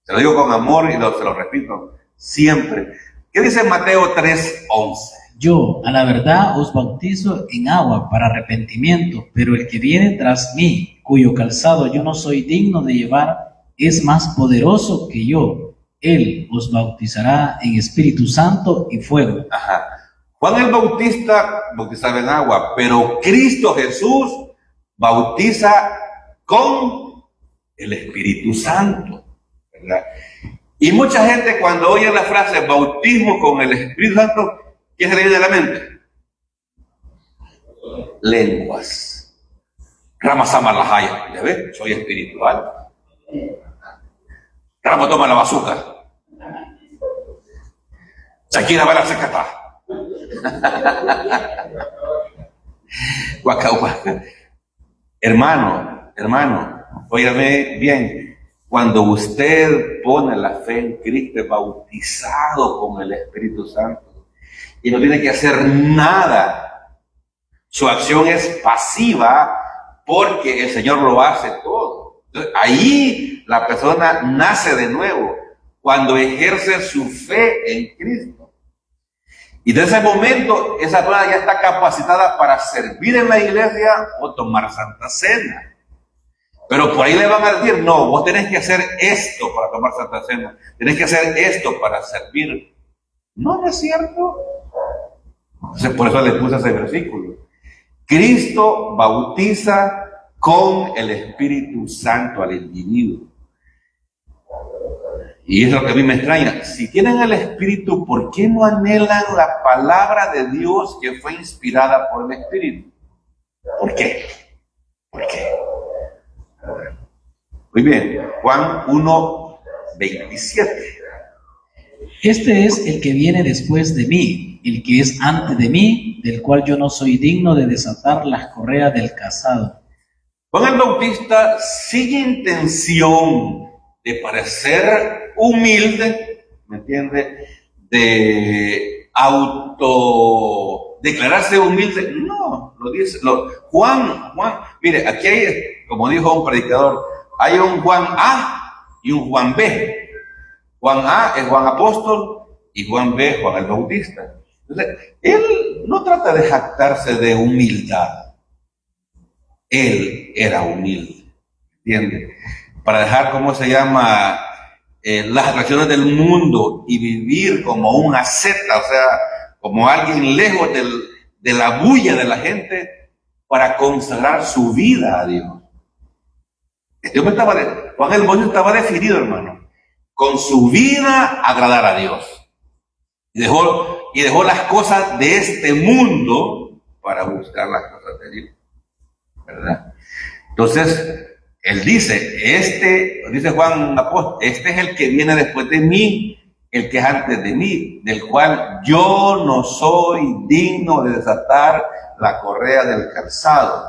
Se lo digo con amor y se lo repito siempre. ¿Qué dice Mateo 3:11? Yo, a la verdad, os bautizo en agua para arrepentimiento, pero el que viene tras mí, cuyo calzado yo no soy digno de llevar, es más poderoso que yo. Él os bautizará en Espíritu Santo y fuego. Ajá. Juan el Bautista bautizaba en agua, pero Cristo Jesús bautiza con el Espíritu Santo, ¿verdad? Y mucha gente cuando oye la frase bautismo con el Espíritu Santo, ¿qué se le viene a la mente? Lenguas. Ramasama la jaya, ¿ya ves? Soy espiritual. Rama toma la bazooka. Shakira va a la secata. Guaca, guaca. Hermano, óigame bien, cuando usted pone la fe en Cristo, es bautizado con el Espíritu Santo y no tiene que hacer nada. Su acción es pasiva porque el Señor lo hace todo. Entonces, ahí la persona nace de nuevo cuando ejerce su fe en Cristo. Y de ese momento, esa persona ya está capacitada para servir en la iglesia o tomar Santa Cena. Pero por ahí le van a decir, no, vos tenés que hacer esto para tomar Santa Cena. Tenés que hacer esto para servir. No, no es cierto. Entonces, por eso le puse ese versículo. Cristo bautiza con el Espíritu Santo al individuo. Y es lo que a mí me extraña. Si tienen el Espíritu, ¿por qué no anhelan la palabra de Dios que fue inspirada por el Espíritu? ¿Por qué? ¿Por qué? Muy bien, Juan 1:27. Este es el que viene después de mí, el que es antes de mí, del cual yo no soy digno de desatar las correas del calzado. Juan el Bautista, sin intención de parecer humilde, ¿me entiende? De declararse humilde, no, lo dice. Juan, mire, aquí hay, como dijo un predicador, hay un Juan A y un Juan B. Juan A es Juan Apóstol y Juan B, Juan el Bautista. Entonces, él no trata de jactarse de humildad. Él era humilde, ¿entiende? Para dejar, ¿cómo se llama? Las atracciones del mundo y vivir como un asceta, o sea, como alguien lejos de la bulla de la gente, para consagrar su vida a Dios. Juan el Bautista estaba decidido, hermano, con su vida agradar a Dios. Y dejó las cosas de este mundo para buscar las cosas de Dios, ¿verdad? Entonces, él dice Juan Apóstol, este es el que viene después de mí, el que es antes de mí, del cual yo no soy digno de desatar la correa del calzado.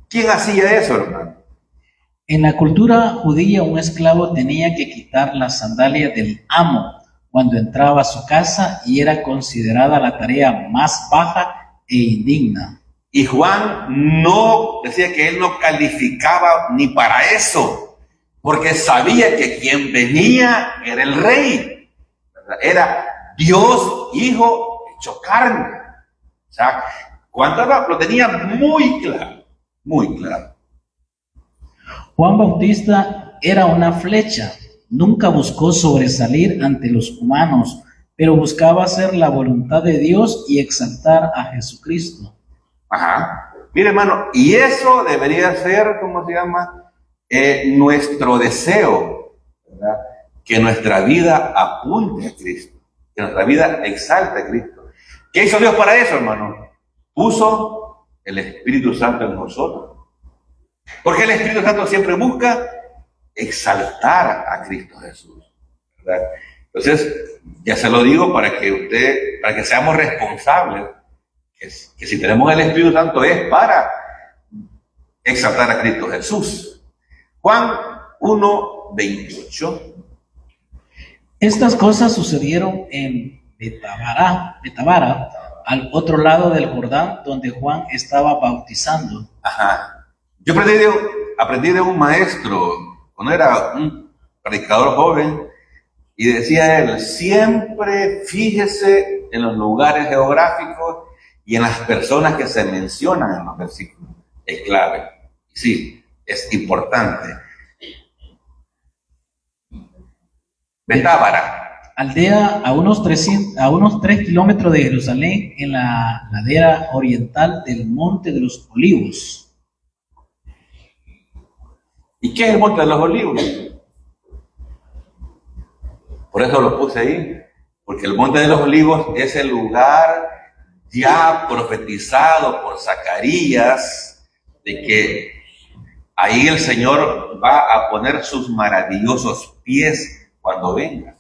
¿Quién hacía eso, hermano? En la cultura judía, un esclavo tenía que quitar las sandalias del amo cuando entraba a su casa y era considerada la tarea más baja e indigna. Y Juan no decía que él no calificaba ni para eso, porque sabía que quien venía era el rey, ¿verdad? Era Dios Hijo hecho carne. O sea, Juan lo tenía muy claro, muy claro. Juan Bautista era una flecha, nunca buscó sobresalir ante los humanos, pero buscaba hacer la voluntad de Dios y exaltar a Jesucristo. Ajá. Mire, hermano, y eso debería ser, ¿cómo se llama? Nuestro deseo, ¿verdad? Que nuestra vida apunte a Cristo, que nuestra vida exalte a Cristo. ¿Qué hizo Dios para eso, hermano? Puso el Espíritu Santo en nosotros. Porque el Espíritu Santo siempre busca exaltar a Cristo Jesús, ¿verdad? Entonces, ya se lo digo para que seamos responsables, que si tenemos el Espíritu Santo es para exaltar a Cristo Jesús. Juan 1:28. Estas cosas sucedieron en Betabara, al otro lado del Jordán, donde Juan estaba bautizando. Ajá. Yo aprendí de un maestro, cuando era un predicador joven, y decía él, siempre fíjese en los lugares geográficos y en las personas que se mencionan en los versículos. Es clave. Sí, es importante. Betábara. Aldea a unos 3 kilómetros de Jerusalén, en la ladera oriental del Monte de los Olivos. ¿Y qué es el Monte de los Olivos? Por eso lo puse ahí, porque el Monte de los Olivos es el lugar ya profetizado por Zacarías, de que ahí el Señor va a poner sus maravillosos pies cuando venga.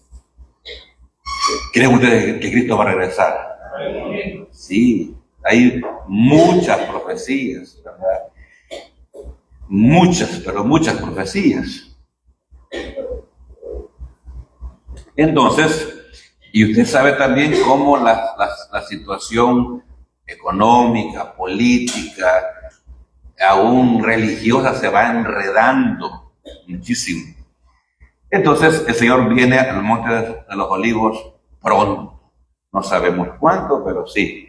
¿Creen ustedes que Cristo va a regresar? Sí, hay muchas profecías, ¿verdad? Muchas, pero muchas profecías. Entonces, y usted sabe también cómo la situación económica, política, aún religiosa se va enredando muchísimo. Entonces el Señor viene al Monte de los Olivos pronto. No sabemos cuánto, pero sí.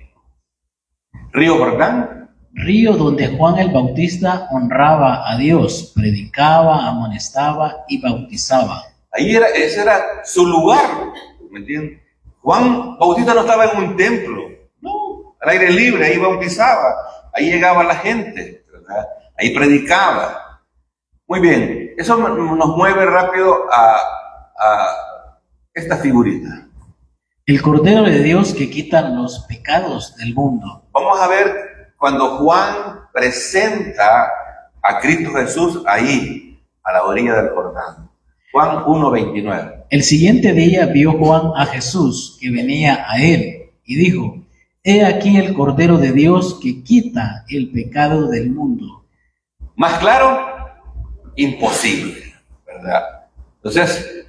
Río Jordán. Río donde Juan el Bautista honraba a Dios, predicaba, amonestaba y bautizaba. Ese era su lugar, ¿me entiendes? Juan Bautista no estaba en un templo, no. al aire libre, ahí bautizaba, ahí llegaba la gente, ¿verdad? Ahí predicaba. Muy bien, eso nos mueve rápido a esta figurita. El Cordero de Dios que quita los pecados del mundo. Vamos a ver cuando Juan presenta a Cristo Jesús ahí, a la orilla del Jordán. Juan 1:29. El siguiente día vio Juan a Jesús que venía a él y dijo: He aquí el Cordero de Dios que quita el pecado del mundo. Más claro, imposible, ¿verdad? Entonces,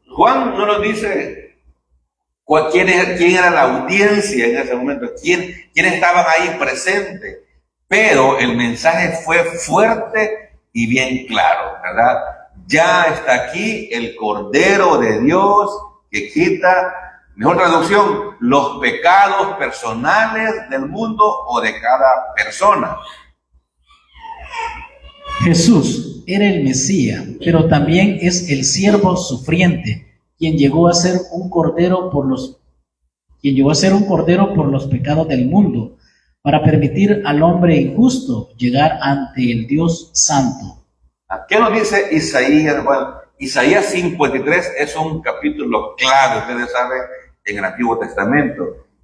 Juan no nos dice quién era la audiencia en ese momento, quiénes estaban ahí presentes, pero el mensaje fue fuerte y bien claro, ¿verdad? Ya está aquí el Cordero de Dios que quita, mejor traducción, los pecados personales del mundo o de cada persona. Jesús era el Mesías, pero también es el siervo sufriente, quien llegó a ser un cordero por los pecados del mundo, para permitir al hombre injusto llegar ante el Dios Santo. ¿Qué nos dice Isaías? Bueno, Isaías 53 es un capítulo clave, ustedes saben, en el Antiguo Testamento,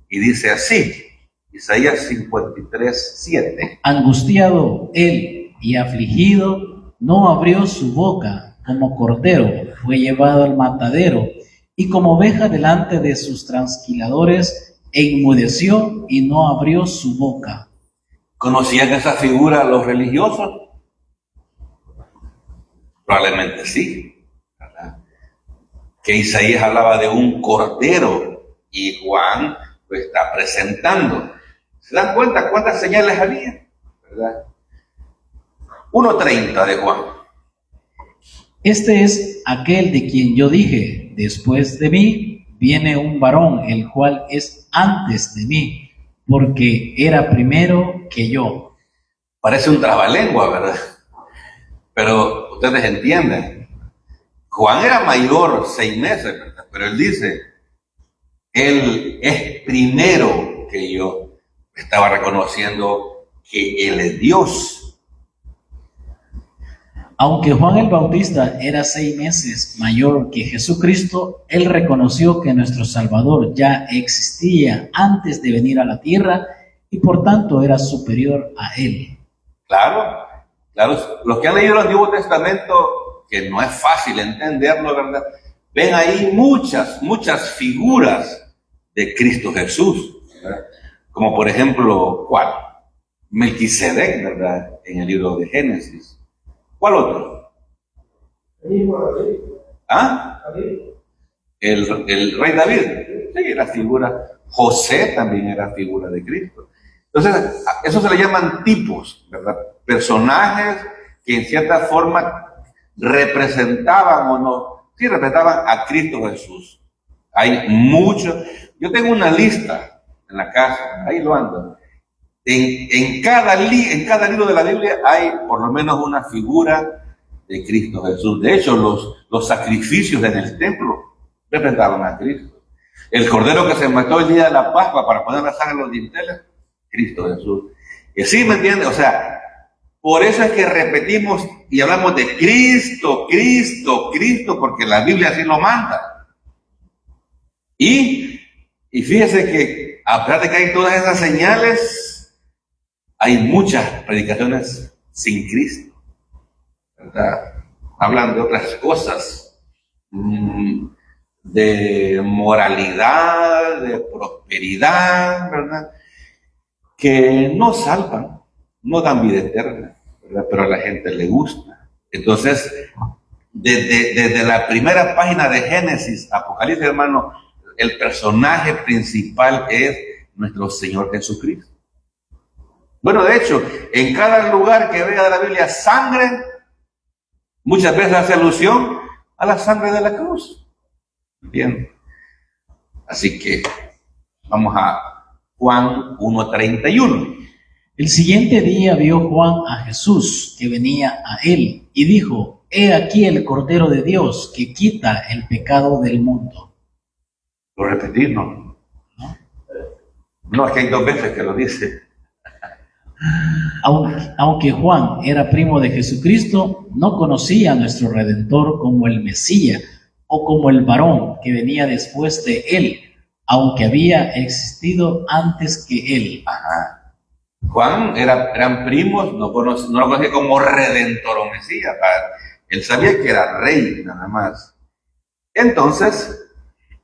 y dice así, Isaías 53:7. Angustiado él y afligido, no abrió su boca, como cordero fue llevado al matadero, y como oveja delante de sus trasquiladores, enmudeció y no abrió su boca. ¿Conocían esa figura los religiosos? Probablemente sí, ¿verdad? Que Isaías hablaba de un cordero y Juan lo está presentando. ¿Se dan cuenta cuántas señales había? ¿Verdad? 1:30 de Juan. Este es aquel de quien yo dije: después de mí viene un varón, el cual es antes de mí, porque era primero que yo. Parece un trabalengua, ¿verdad? Pero ustedes entienden. Juan era mayor 6 meses, ¿verdad? Pero él dice, él es primero que yo. Estaba reconociendo que él es Dios. Aunque Juan el Bautista era 6 meses mayor que Jesucristo, él reconoció que nuestro Salvador ya existía antes de venir a la tierra y por tanto era superior a él. Claro, claro. Los que han leído el Antiguo Testamento, que no es fácil entenderlo, ¿verdad? Ven ahí muchas figuras de Cristo Jesús, ¿verdad? Como por ejemplo, ¿cuál? Melquisedec, ¿verdad? En el libro de Génesis. ¿Cuál otro? ¿Ah? El rey David. Sí, era figura. José también era figura de Cristo. Entonces, eso se le llaman tipos, ¿verdad? Personajes que en cierta forma representaban o no, sí representaban a Cristo Jesús. Hay muchos. Yo tengo una lista en la casa, ahí lo ando. En cada libro de la Biblia hay por lo menos una figura de Cristo Jesús. De hecho, los sacrificios en el templo representaban a Cristo. El cordero que se mató el día de la Pascua para poner la sangre en los dinteles, Cristo Jesús. Y sí, ¿me entiendes? O sea, por eso es que repetimos y hablamos de Cristo, Cristo, Cristo, porque la Biblia así lo manda. Y fíjese que a pesar de que hay todas esas señales, hay muchas predicaciones sin Cristo, ¿verdad? Hablan de otras cosas, de moralidad, de prosperidad, ¿verdad? Que no salvan, no dan vida eterna, ¿verdad? Pero a la gente le gusta. Entonces, desde la primera página de Génesis, Apocalipsis, hermano, el personaje principal es nuestro Señor Jesucristo. Bueno, de hecho, en cada lugar que vea de la Biblia sangre, muchas veces hace alusión a la sangre de la cruz. Bien. Así que vamos a Juan 1:31. El siguiente día vio Juan a Jesús que venía a él y dijo: He aquí el Cordero de Dios que quita el pecado del mundo. Lo repetí, ¿no? No, es que hay dos veces que lo dice. Aunque Juan era primo de Jesucristo, no conocía a nuestro Redentor como el Mesías o como el varón que venía después de él, aunque había existido antes que él. Ajá. Juan eran primos, no lo conocía como Redentor o Mesías. Él sabía que era rey, nada más. Entonces,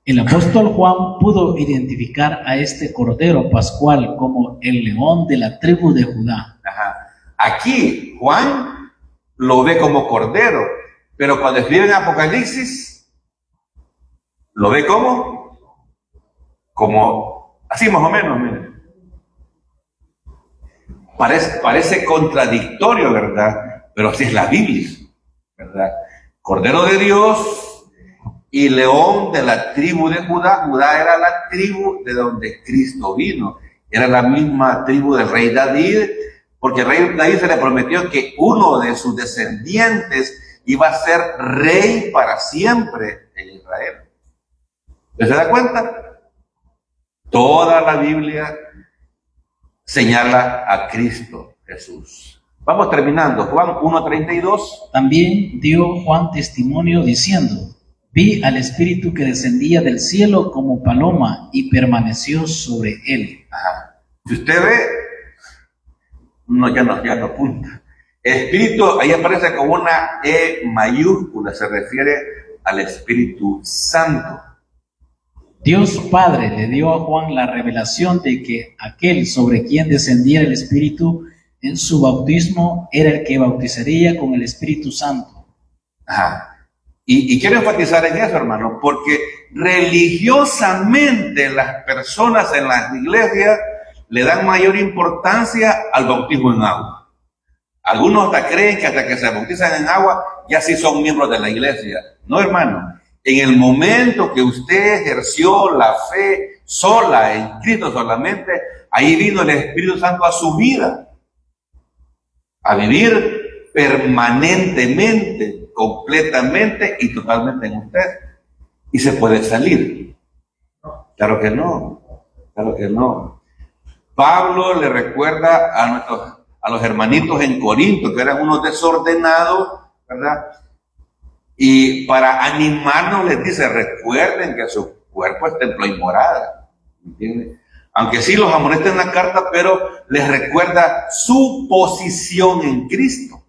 el apóstol Juan pudo identificar a este Cordero Pascual como el león de la tribu de Judá. ajá, aquí Juan lo ve como cordero, pero cuando escribe en Apocalipsis, lo ve como así más o menos, miren. Parece contradictorio, ¿verdad? Pero así es la Biblia, ¿verdad? Cordero de Dios y león de la tribu de Judá. Judá era la tribu de donde Cristo vino. Era la misma tribu del rey David, porque el rey David se le prometió que uno de sus descendientes iba a ser rey para siempre en Israel. ¿Se da cuenta? Toda la Biblia señala a Cristo Jesús. Vamos terminando. Juan 1:32. También dio Juan testimonio diciendo: vi al Espíritu que descendía del cielo como paloma y permaneció sobre él. Ajá. Si usted ve, ya no apunta. Espíritu, ahí aparece con una E mayúscula, se refiere al Espíritu Santo. Dios Padre le dio a Juan la revelación de que aquel sobre quien descendía el Espíritu en su bautismo era el que bautizaría con el Espíritu Santo. Ajá. Y quiero enfatizar en eso, hermano, porque religiosamente las personas en las iglesias le dan mayor importancia al bautismo en agua. Algunos hasta creen que hasta que se bautizan en agua ya sí son miembros de la iglesia. No, hermano. En el momento que usted ejerció la fe sola en Cristo solamente, ahí vino el Espíritu Santo a su vida, a vivir permanentemente, completamente y totalmente en usted. Y se puede salir. Claro que no, claro que no. Pablo le recuerda a los hermanitos en Corinto, que eran unos desordenados, ¿verdad? Y para animarnos les dice: recuerden que su cuerpo es templo y morada. ¿Entienden? Aunque sí los amonesta en la carta, pero les recuerda su posición en Cristo,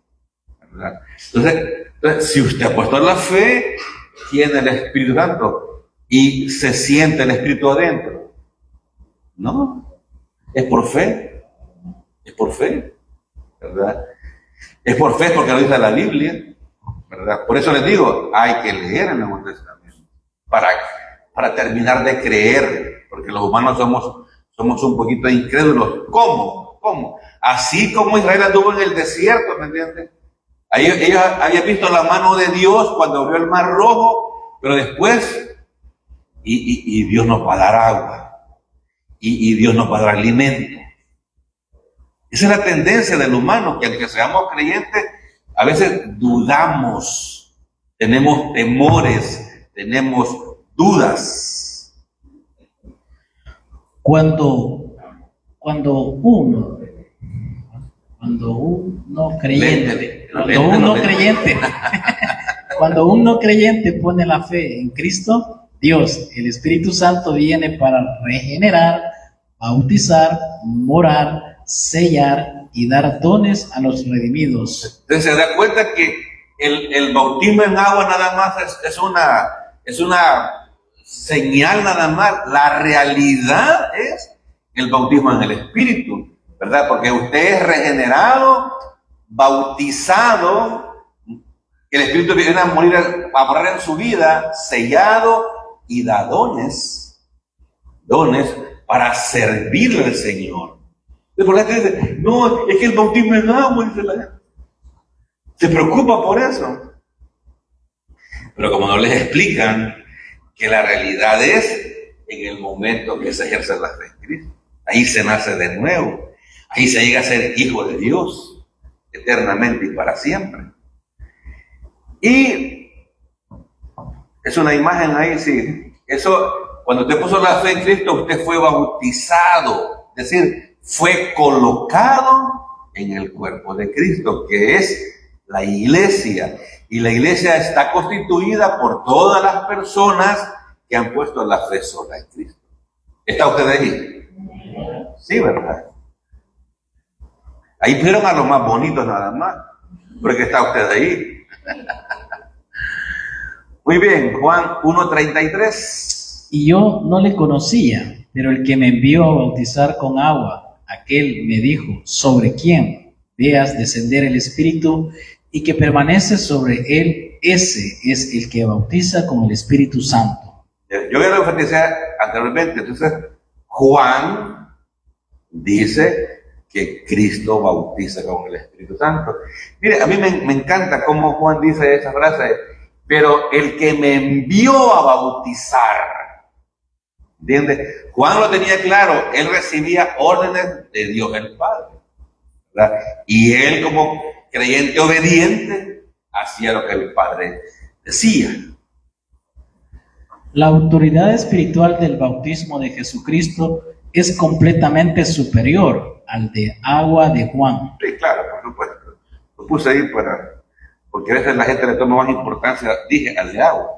¿verdad? Entonces, si usted ha puesto la fe, tiene el Espíritu Santo y se siente el Espíritu adentro. No, es por fe, ¿verdad? Es por fe porque lo dice la Biblia, ¿verdad? Por eso les digo, hay que leer el Nuevo Testamento para terminar de creer, porque los humanos somos un poquito incrédulos. ¿Cómo? Así como Israel anduvo en el desierto, ¿me entiendes? Ellos habían visto la mano de Dios cuando abrió el Mar Rojo, pero después, y Dios nos va a dar agua, y Dios nos va a dar alimento. Esa es la tendencia del humano, que aunque seamos creyentes, a veces dudamos, tenemos temores, tenemos dudas. Cuando un no creyente pone la fe en Cristo, Dios, el Espíritu Santo viene para regenerar, bautizar, morar, sellar y dar dones a los redimidos. Entonces se da cuenta que el bautismo en agua nada más es una señal nada más. La realidad es el bautismo en el Espíritu, ¿verdad? Porque usted es regenerado, bautizado, el Espíritu viene a morar en su vida, sellado y da dones para servirle al Señor. Por la gente dice: no, es que el bautismo es agua, dice la gente. Se preocupa por eso. Pero como no les explican que la realidad es en el momento que se ejerce la fe en Cristo. Ahí se nace de nuevo. Ahí se llega a ser hijo de Dios eternamente y para siempre. Y es una imagen ahí, sí. Eso, Cuando usted puso la fe en Cristo, usted fue bautizado, es decir, fue colocado en el cuerpo de Cristo, que es la iglesia. Y la iglesia está constituida por todas las personas que han puesto la fe sola en Cristo. ¿Está usted ahí? Sí, ¿verdad? Ahí fueron a los más bonitos nada más, porque está usted ahí. Muy bien, Juan 1:33. Y yo no le conocía, pero el que me envió a bautizar con agua, aquel me dijo, sobre quién veas descender el Espíritu y que permanece sobre él, ese es el que bautiza con el Espíritu Santo. Yo ya lo enfaticé anteriormente. Entonces, Juan dice que Cristo bautiza con el Espíritu Santo. Mire, a mí me encanta cómo Juan dice esa frase, pero el que me envió a bautizar. ¿Entiendes? Juan lo tenía claro, él recibía órdenes de Dios el Padre, ¿verdad? Y él, como creyente obediente, hacía lo que el Padre decía. La autoridad espiritual del bautismo de Jesucristo es completamente superior al de agua de Juan. Sí, claro, por supuesto. Lo puse ahí porque a veces la gente le toma más importancia, dije, al de agua.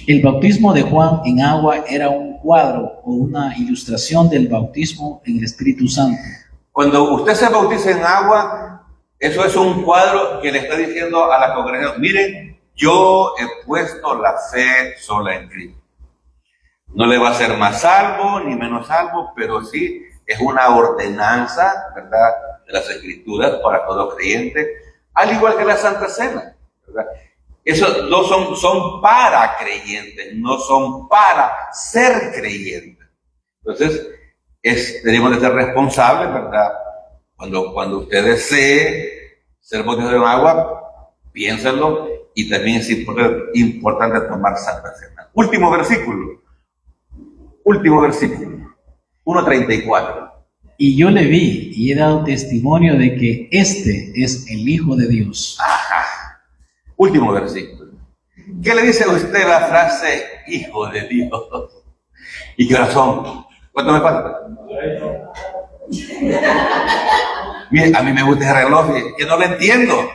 El bautismo de Juan en agua era un cuadro o una ilustración del bautismo en el Espíritu Santo. Cuando usted se bautiza en agua, eso es un cuadro que le está diciendo a la congregación, miren, yo he puesto la fe sola en Cristo. No le va a hacer más salvo ni menos salvo, pero sí es una ordenanza, ¿verdad?, de las Escrituras para todo creyente, al igual que la Santa Cena, ¿verdad? Eso no son para creyentes, no son para ser creyentes. Entonces, tenemos que ser responsables, ¿verdad? Cuando usted desee ser bautizado en agua, piénsenlo, y también es importante tomar Santa Cena. Último versículo, 1:34. Y yo le vi y he dado testimonio de que este es el Hijo de Dios. Ajá. Último versículo. ¿Qué le dice a usted la frase Hijo de Dios? ¿Y qué razón? ¿Cuánto me falta? Mire, a mí me gusta ese reloj, que no lo entiendo.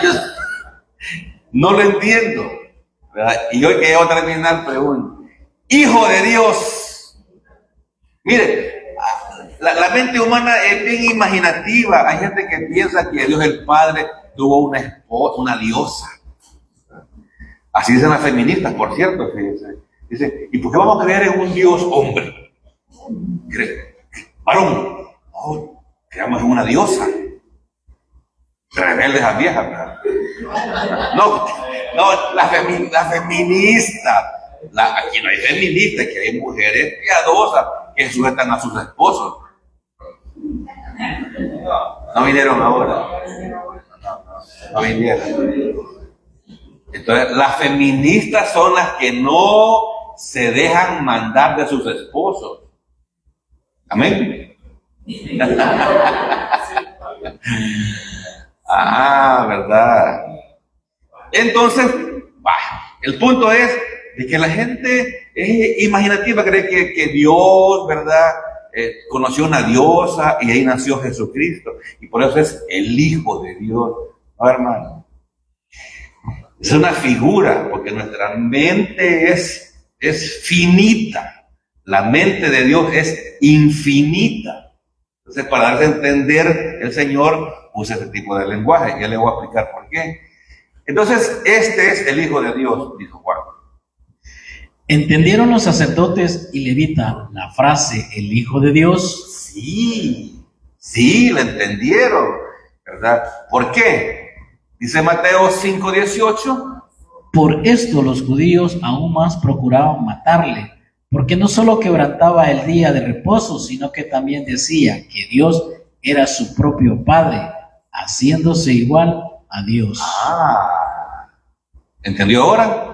Yo no lo entiendo, ¿verdad? Y hoy que voy a terminar, pregunto: Hijo de Dios. Mire, la mente humana es bien imaginativa. Hay gente que piensa que Dios el Padre tuvo una esposa, una diosa. Así dicen las feministas, por cierto. Dicen, ¿y por qué vamos a creer en un Dios hombre? Varón. No, creamos en una diosa. Rebeldes a viejas, ¿verdad? No, la feminista. Aquí no hay feministas, que hay mujeres piadosas que sujetan a sus esposos. No vinieron ahora. No vinieron. Entonces, las feministas son las que no se dejan mandar de sus esposos. Amén. ¿Verdad? Entonces, el punto es de que la gente es imaginativa, cree que Dios, ¿verdad?, conoció una diosa y ahí nació Jesucristo. Y por eso es el Hijo de Dios. No, hermano. Es una figura, porque nuestra mente es finita. La mente de Dios es infinita. Entonces, para darse a entender, el Señor usa ese tipo de lenguaje. Ya le voy a explicar por qué. Entonces, este es el Hijo de Dios, dijo Juan. ¿Entendieron los sacerdotes y levitas la frase el Hijo de Dios? Sí, la entendieron, ¿verdad? ¿Por qué? Dice Mateo 5:18. Por esto los judíos aún más procuraban matarle, porque no solo quebrantaba el día de reposo, sino que también decía que Dios era su propio Padre, haciéndose igual a Dios. ¿Entendió ahora?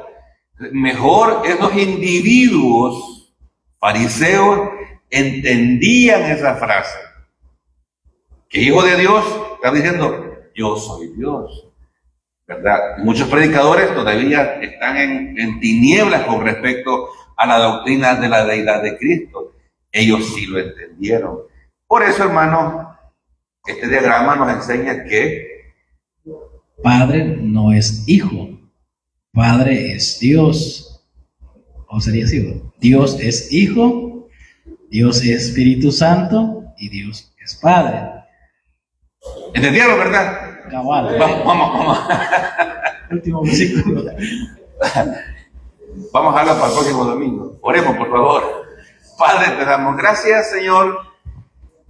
Mejor esos individuos fariseos entendían esa frase. Que Hijo de Dios está diciendo, yo soy Dios, ¿verdad? Muchos predicadores todavía están en tinieblas con respecto a la doctrina de la deidad de Cristo. Ellos sí lo entendieron. Por eso, hermano, este diagrama nos enseña que Padre no es hijo, Padre es Dios. ¿O sería así? ¿No? Dios es hijo, Dios es Espíritu Santo y Dios es Padre. ¿entendieron, verdad? Cabal. Vamos. Último versículo. Vamos a hablar para el próximo domingo. Oremos, por favor. Padre, te damos gracias, Señor,